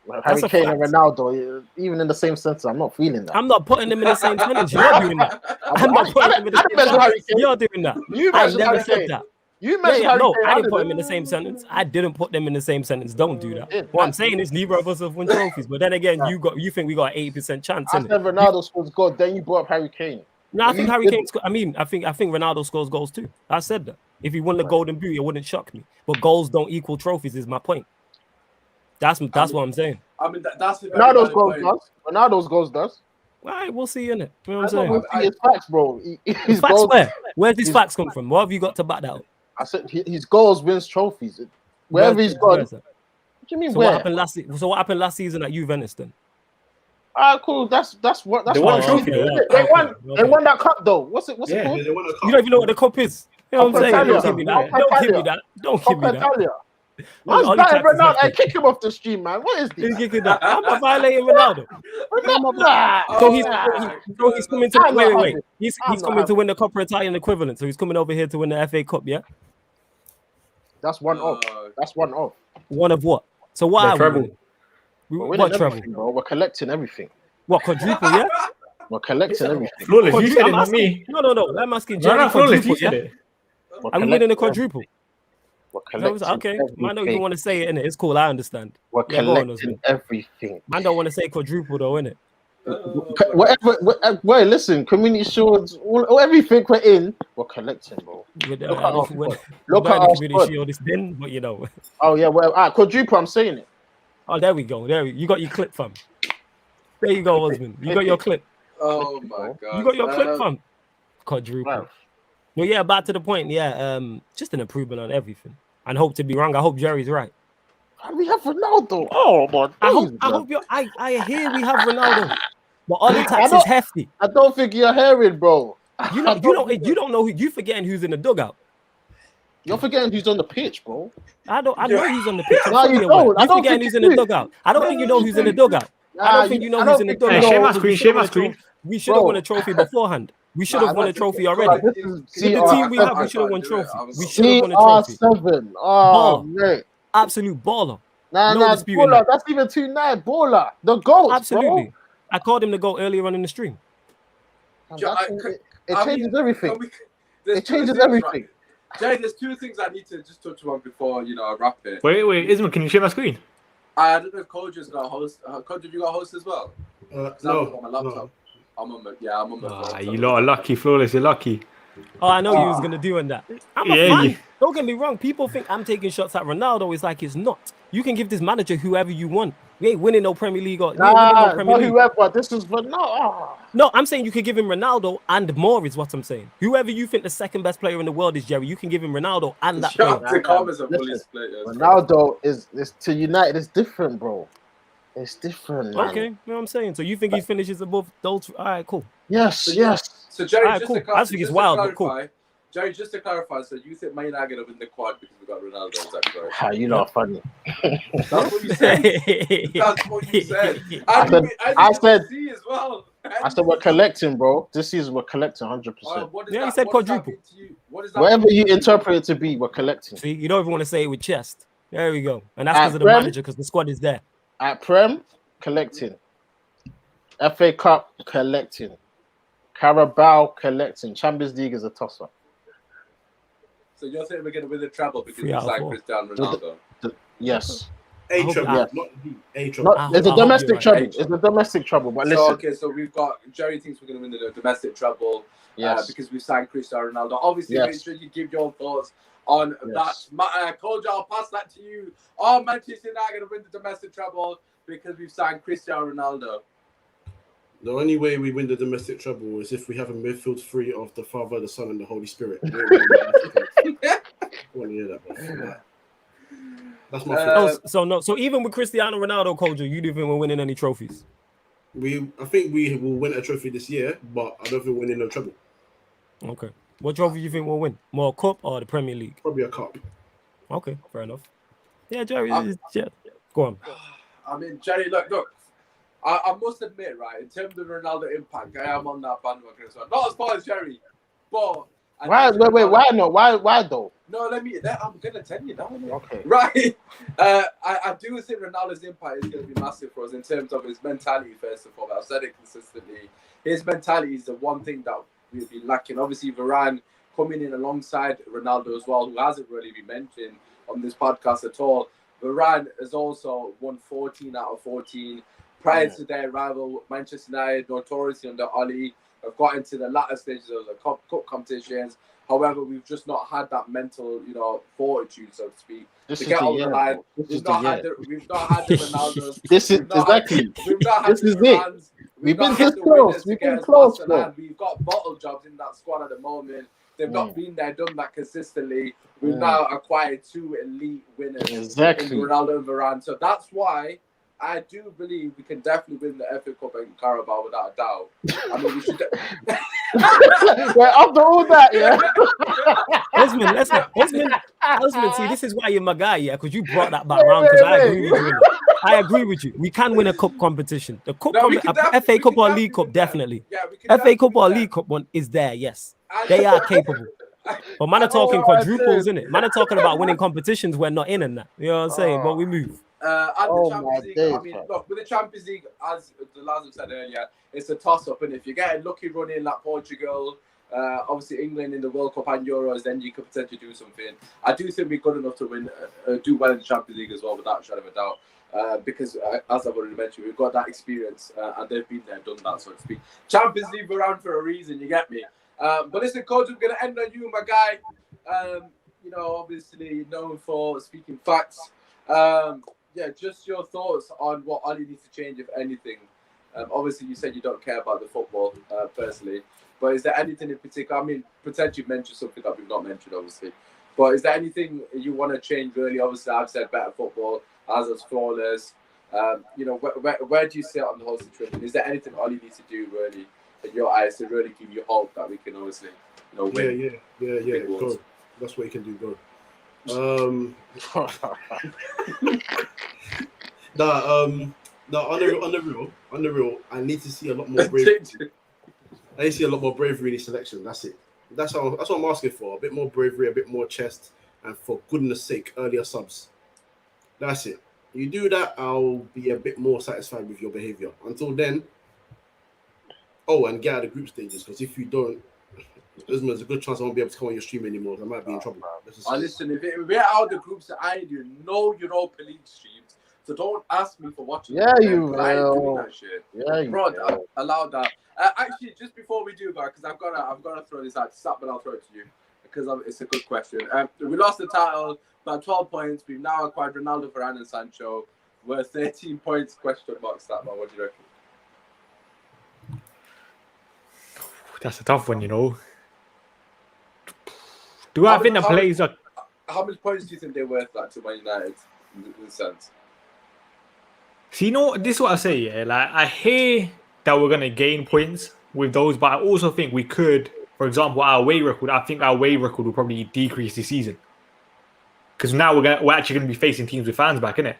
Well, Harry Kane and Ronaldo, even in the same sentence, I'm not feeling that. I'm not putting them in the same sentence. You're doing that. I'm not putting them in the same sentence. You're doing that. I never said that. You mentioned Harry Kane. I didn't put them in the same sentence. I didn't put them in the same sentence. Don't do that. What I'm saying is neither of us have won trophies. But then again, you think we got an 80% chance. I said Ronaldo scores goals. Then you brought up Harry Kane. No, I think Harry Kane. I think Ronaldo scores goals too. I said that. If he won the Golden Boot, it wouldn't shock me. But goals don't equal trophies. Is my point. That's what I'm saying. I mean, that's Ronaldo's goals does. Ronaldo's goals does. All right, we'll see in it. You know what I'm saying? His facts, bro. His facts where? Where's these facts come from? What have you got to back that up? I said his goals wins trophies. Wherever he's gone. What do you mean? What happened last season at Juventus then? Cool. That's what. They won a trophy. They won that cup though. What's it called? They won a cup. You don't even know what the cup is. You know what I'm saying? Don't give me that. Don't give me that. Man's batting Ronaldo. Hey, kick him off the stream, man. What is this? I'm not violating Ronaldo. So he's coming to wait. He's coming to win the Coppa Italian equivalent. So he's coming over here to win the FA Cup, yeah? That's one off. That's one off. One of what? So what are we? What treble? Bro, we're collecting everything. What, quadruple, yeah? We're collecting everything. Flawless, you said it, not me. No. I'm asking Jerry. Flawless, you said it. Are we winning a quadruple? We're collecting okay. Man, don't even want to say it, innit? It's cool, I understand. We're collecting everything. Man don't want to say quadruple though, innit? Whatever, listen, community shields, everything we're in, we're collecting, bro. Look at our community shield, it's been, but you know. Oh yeah, well, quadruple, I'm saying it. Oh, there we go. You got your clip, fam. There you go, husband. You got your clip. Oh my god. You got your clip, fam. Quadruple. Well, yeah, back to the point. Yeah, just an improvement on everything. And hope to be wrong. I hope Jerry's right. We have Ronaldo. Oh my! I hope you're. I hear we have Ronaldo, but Olly tax is hefty. I don't think you're hearing, bro. You don't know who you forgetting who's in the dugout. You're forgetting who's on the pitch, bro. I know who's on the pitch. No, you don't. You're forgetting who's in the dugout. I don't think you know who's in the dugout. I don't think you know who's in the dugout. Share my screen. we should have won a trophy beforehand. We should have won a trophy already. This is With the team we have, we should have won trophy. We should have won a trophy. CR7. Oh, Ball. mate. Absolute baller. Nah, No disputing baller. that. That's even too nice. Baller. The GOAT, Absolutely. bro. I called him the GOAT earlier on in the stream. It changes everything. It changes Right? everything. Jay, there's two things I need to just touch on before I wrap it. Wait, Isma, can you share my screen? I don't know if Koja's got a host. Koja, have you got a host as well? No, On my laptop. no. I'm on my phone. You lot are lucky, Flawless. You're lucky. Oh, I know you was gonna do on that. I'm a Yeah, fan. you- Don't get me wrong. People think I'm taking shots at Ronaldo. It's like it's not. You can give this manager whoever you want. We ain't winning no Premier League. We ain't winning no Premier Not League. whoever. This is for no. No, I'm saying you could give him Ronaldo and more is what I'm saying. Whoever you think the second best player in the world is, Jerry, you can give him Ronaldo and that player. The comments are fully Listen, split. yeah. Ronaldo is to United. It's different, bro. It's different, man. Okay, you know what I'm saying? So you think he finishes above those? All right, cool. Yes, yes. So Jerry, Alright, just cool. to clarify, I think it's wild, but cool. Jerry, just to clarify, so you think Man United are going to win the quad because we got Ronaldo? Is that correct? Ah, you lot are funny. That's what you said. That's what you said. I said- see as well. I said we're collecting, bro. This season we're collecting 100%. What does Yeah, he that- said what does that quadruple. mean to you? What does that Whatever mean you to you? interpret it to be, we're collecting. See, you don't even want to say it with chest. There we go. And that's At because of the Prem? manager, because the squad is there. At Prem, collecting. FA Cup, collecting. Carabao, collecting. Champions League is a toss-up. So you're saying we're going to win the treble because 3 we out of signed 4. Cristiano Ronaldo? Yes. A hope trouble, that- not D. A trouble. Not, it's a I hope domestic you're right. trouble. It's a domestic trouble. But So, listen, okay, so we've got Jerry thinks we're going to win the domestic treble yes. because we signed Cristiano Ronaldo. Obviously, Yes. make sure you give your thoughts on Yes. that. Koja, I'll pass that to you. Are Manchester United going to win the domestic treble because we've signed Cristiano Ronaldo? The only way we win the domestic trouble is if we have a midfield three of the Father, the Son, and the Holy Spirit. I want to hear that, bro. That's my thought. So even with Cristiano Ronaldo, Kojo, you don't think we're winning any trophies? I think we will win a trophy this year, but I don't think we're winning no treble. Okay. What trophy do you think we'll win? More cup or the Premier League? Probably a cup. Okay, fair enough. Yeah, Jerry. Yeah. Go on. I mean, Jerry, look. I must admit, right, in terms of Ronaldo impact, I am on that bandwagon as well. Not as far as Jerry, but Why? Wait. Why not? Why though? No, I'm gonna tell you that. Okay. Right. I do think Ronaldo's impact is going to be massive for us in terms of his mentality, first and foremost. I've said it consistently. His mentality is the one thing that we've been lacking. Obviously, Varane coming in alongside Ronaldo as well, who hasn't really been mentioned on this podcast at all. Varane has also won 14 out of 14. Prior to their rival, Manchester United, notoriously under Olly, have got into the latter stages of the cup competitions. However, we've just not had that mental, fortitude, so to speak, This to is get the over the year. line. This We've is not the had year. the Ronaldos. This is We've not had- exactly. We've not had This the is it. Varanes. We've been not had this the close. winners to We've get been us close, past the bro. line. We've got bottle jobs in that squad at the moment. They've not been there, done that consistently. We've now acquired two elite winners Exactly. in Ronaldo and Varane. So that's why I do believe we can definitely win the FA Cup and Carabao without a doubt. I mean, we should. Well, after all that, yeah. Osman, see, this is why you're my guy, yeah, because you brought that back round. Because I agree with you. I agree with you. We can win a cup competition. The cup, FA Cup or League Cup, definitely. Yeah, we can FA Cup or definitely League Cup one is there, yes. And- They are capable. But man are talking Oh, quadruples, innit? Man are talking about winning competitions we're not in and that. You know what I'm saying? But we move. And Oh, the Champions my League, days, I mean, man. look, with the Champions League, as the lads have said earlier, it's a toss-up, and if you get a lucky run in like Portugal, obviously England in the World Cup and Euros, then you could potentially do something. I do think we're good enough to win, do well in the Champions League as well, without a shadow of a doubt, because as I've already mentioned, we've got that experience, and they've been there, done that, so to speak. Champions League were around for a reason, you get me? But listen, Coach, I'm going to end on you, my guy. Obviously known for speaking facts. Just your thoughts on what Ollie needs to change, if anything. Obviously, you said you don't care about the football personally, but is there anything in particular? I mean, potentially mention something that we've not mentioned, obviously. But is there anything you want to change, really? Obviously, I've said better football, as is flawless. Where do you sit on the whole situation? Is there anything Ollie needs to do, really, in your eyes, to really give you hope that we can obviously, win? Yeah. Go. That's what you can do. Go. On the real, I need to see a lot more bravery. I need to see a lot more bravery in his selection. That's it. That's what I'm asking for. A bit more bravery, a bit more chest, and for goodness sake, earlier subs. That's it. You do that, I'll be a bit more satisfied with your behavior. Until then, and get out of the group stages, because if you don't, there's a good chance I won't be able to come on your stream anymore. I might be in trouble. Listen, if we're out of the groups that I do, no Europa League streams, so don't ask me for watching. Yeah, you will. I ain't doing that shit. Yeah, you Bro, will. allow that. Actually, just before we do, guys, because I've got to throw this out. Statman, I'll throw it to you because it's a good question. We lost the title by 12 points. We've now acquired Ronaldo, Varane, and Sancho. We're 13 points. Question mark, Statman. What do you reckon? That's a tough one, you know. Do I think the players are... How much points do you think they're worth to Man United in a sense? See, you know, this is what I say, yeah. Like, I hear that we're going to gain points with those, but I also think we could, for example, our away record, I think our away record will probably decrease this season. Because now we're actually going to be facing teams with fans back, innit?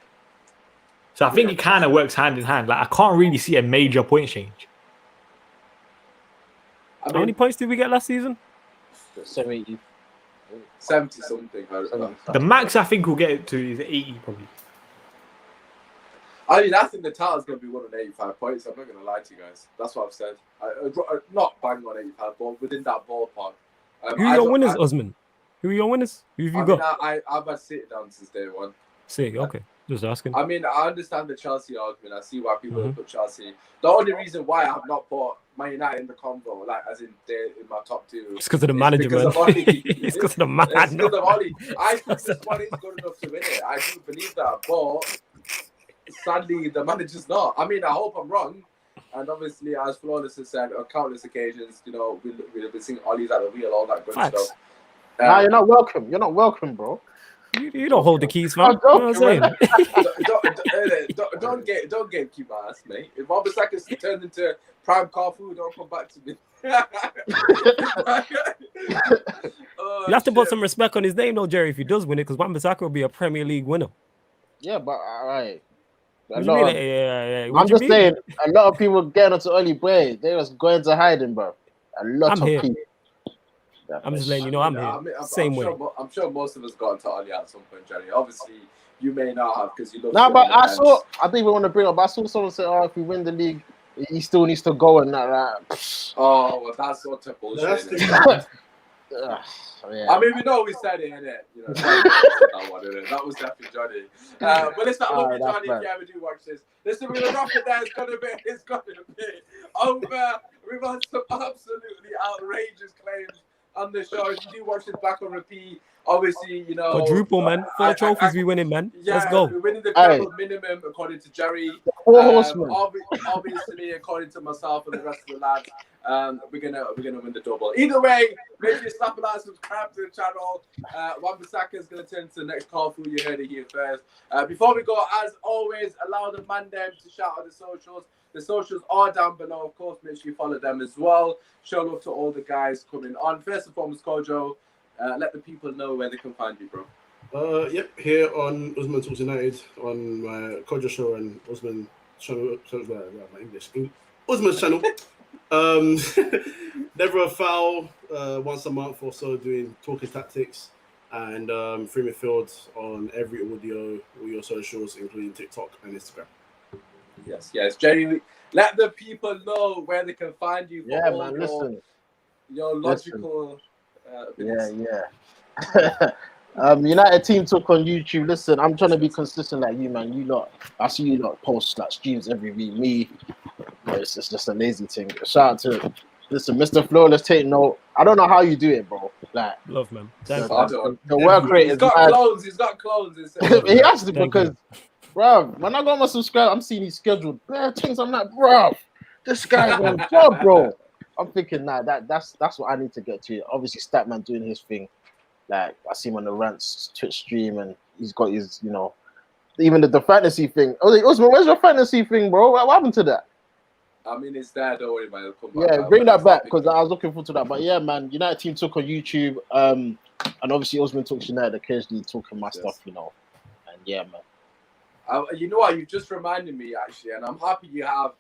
So I think it kind of works hand in hand. Like, I can't really see a major point change. How many points did we get last season? 70 something. The max I think we'll get it to is 80 probably. I mean, I think the title's going to be 185 points. I'm not going to lie to you guys. That's what I've said. Not bang on 85, but within that ballpark. Who are your winners, Osman? Who are your winners? Who have you got? I've had City down since day one. City, okay. Just asking. I mean, I understand the Chelsea argument. I see why people have put Chelsea. The only reason why I have not put Man United in the combo, like as in they're in my top two, it's because of the manager, man. It's because of the man. It's because of Olly. I think the squad is good enough to win it. I do believe that, but sadly, the manager's not. I mean, I hope I'm wrong. And obviously, as Flawless has said on countless occasions, you know, we've been seeing Olly's at the wheel, all that good stuff. Nah, you're not welcome. You're not welcome, bro. You don't hold the keys, man. You know what I'm saying? Don't gatekeep my ass, mate. If Wambasaka's turned into prime car food, don't come back to me. You have to put some respect on his name, though, Jerry, if he does win it, because Wan-Bissaka will be a Premier League winner. Yeah, but all right. I'm just saying, a lot of people getting onto Olly Boy. They was going to hiding, bro. A lot of people. I'm just letting you know I'm here. Same way. I'm sure most of us got into Olly at some point, Jerry. Obviously, you may not have because you love. No, but I didn't even want to bring up. I saw someone say, "Oh, if we win the league, he still needs to go," and that. Right? Oh, well, that's sort of bullshit. Yeah. I mean, we know we said it, innit? You know, that was definitely Johnny. But listen, I love you, Johnny, if you ever do watch this. Listen, we're going to wrap it there. It's got a bit over. We've had some absolutely outrageous claims on the show. If you do watch this back on repeat, obviously, you know. Quadruple, man. 4 trophies we winning, man. Yeah, let's go. We're winning the treble minimum, according to Jerry. Obviously, according to myself and the rest of the lads, we're gonna win the double. Either way, make sure you slap a like, subscribe to the channel. Wan-Bissaka is gonna turn to the next call through. You heard it here first. Before we go, as always, allow the man them to shout out the socials. The socials are down below, of course. Make sure you follow them as well. Show love to all the guys coming on. First and foremost, Kojo, let the people know where they can find you, bro. Yep, here on Usman Talks United on my Kojo show and Usman channel. My English. Usman's channel. Never a foul. Once a month or so, doing talking tactics and free midfield on every audio, all your socials, including TikTok and Instagram. Yes, Jerry. Let the people know where they can find you. Yeah, man. Listen. Your logical. United team talk on YouTube. Listen, I'm trying to be consistent like you, man. You lot, I see you lot post like streams every week. Me, it's just a lazy thing. Shout out to Mr. Flawless. Take note. I don't know how you do it, bro. Like, love, man. The work rate is. He's got clones. He has to because, bro, when I got my subscribe, I'm seeing he's scheduled bare things. I'm like, bro, this guy's on job, bro. I'm thinking, that's what I need to get to. Obviously, Statman doing his thing. Like, I see him on the Rants Twitch stream, and he's got his, you know, even the fantasy thing. I was like, Osman, where's your fantasy thing, bro? What happened to that? I mean, it's there. Don't worry about it. Yeah, bring that back because I was looking forward to that. But yeah, man, United team talk on YouTube, and obviously Osman Talks United occasionally talking my stuff, you know. And yeah, man. You know what? You just reminded me actually, and I'm happy you have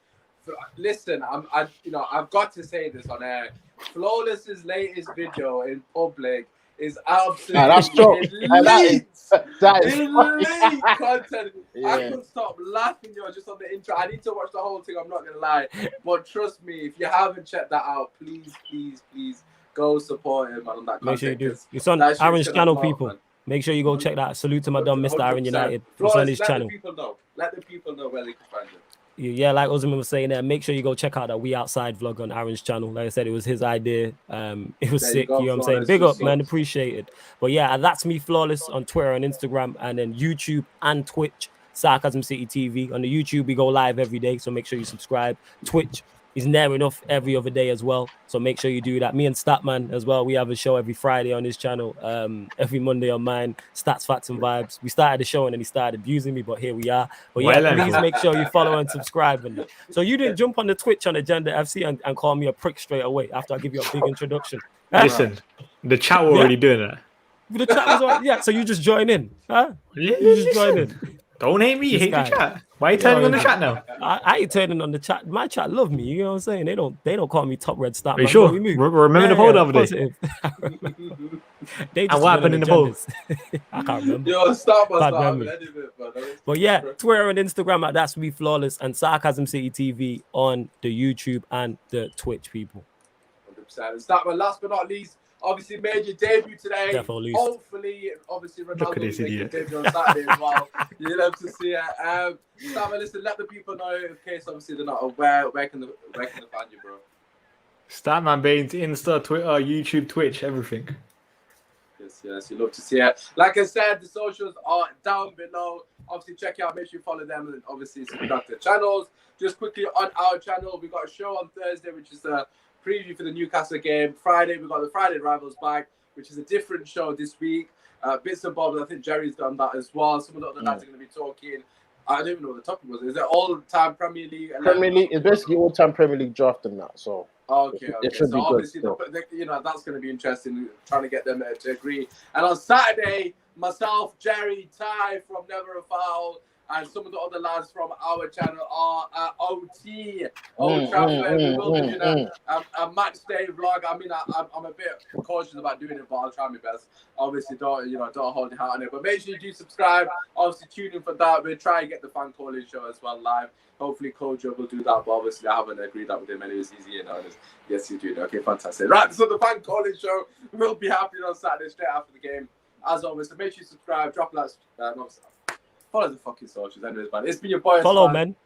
listen, I've got to say this on air. Flawless's latest video in public is absolutely that's true. elite. That is Elite content. Yeah. I couldn't stop laughing, just on the intro. I need to watch the whole thing. I'm not gonna lie, but trust me, if you haven't checked that out, please go support him on that. Make sure you do. content, 'cause It's on that shit's Aaron's gonna channel, blow, people. man. Make sure you go check that. Salute to my done Mr. Aaron 100%. United. It's Flawless, on his channel. Let the people know where they can find it. Yeah, like Osman was saying there, make sure you go check out that We Outside vlog on Aaron's channel. Like I said, it was his idea. It was There you sick. go, You know what I'm saying? Flawless. Big Just up, man. sucks. Appreciate it. But yeah, and that's me, Flawless, on Twitter and Instagram, and then YouTube and Twitch, Sarcasm City TV. On the YouTube, we go live every day, so make sure you subscribe. Twitch is near enough every other day as well, so make sure you do that. Me and Statman as well, we have a show every Friday on his channel, every Monday on mine, Stats, Facts and Vibes. We started the show and then he started abusing me, but here we are. But yeah, Well, please make sure you follow and subscribe. And so you didn't jump on the Twitch on Agenda FC and call me a prick straight away after I give you a big introduction. Listen, the chat were already doing that. The chat was all, yeah, so you just join in, huh? You just join in. Don't hate me, This hate guy. the chat. Why are you turning on the chat now? I ain't turning on the chat. My chat love me. You know what I'm saying? They don't call me top red star. Are you sure? Remember the poll the other day? Positive. They just And what happened in the poll? I can't remember. Yo, stop Bad us memory. But yeah, Twitter and Instagram at That's Me Flawless and Sarcasm City TV on the YouTube and the Twitch, people. 100%. Statman, last but not least, obviously made your debut today. Definitely. Hopefully, obviously Look Ronaldo at this will make idiot. his debut on Saturday as well. You'll have to see it. Statman, listen, let the people know in case obviously they're not aware. Where can they find you, bro? Statman Baines, Insta, Twitter, YouTube, Twitch, everything. Yes, you love to see it. Like I said, the socials are down below. Obviously, check it out. Make sure you follow them and obviously subscribe to the channels. Just quickly on our channel, we got a show on Thursday, which is a preview for the Newcastle game. Friday, we got the Friday Rivals back, which is a different show this week. Bits and bobs. I think Jerry's done that as well. Some of the other lads are going to be talking. I don't even know what the topic was. Is it all-time Premier League? Premier League. It's basically all-time Premier League draft and that. So Okay. it should So be obviously, good. that's going to be interesting, trying to get them to agree. And on Saturday, myself, Jerry, Ty from Never a Foul, and some of the other lads from our channel are OT, Old Trafford. We will be doing a match day vlog. I mean, I'm a bit cautious about doing it, but I'll try my best. Obviously, don't hold your heart on it. But make sure you do subscribe. Obviously, tune in for that. We'll try and get the fan calling show as well live. Hopefully, Kojo will do that, but obviously, I haven't agreed that with him. Anyways, he's here now. Yes, you do. Okay, fantastic. Right, so the fan calling show will be happening on Saturday straight after the game. As always, so make sure you subscribe, drop a like, follow the fucking socials. Anyways, man, it's been your boy. Follow, man.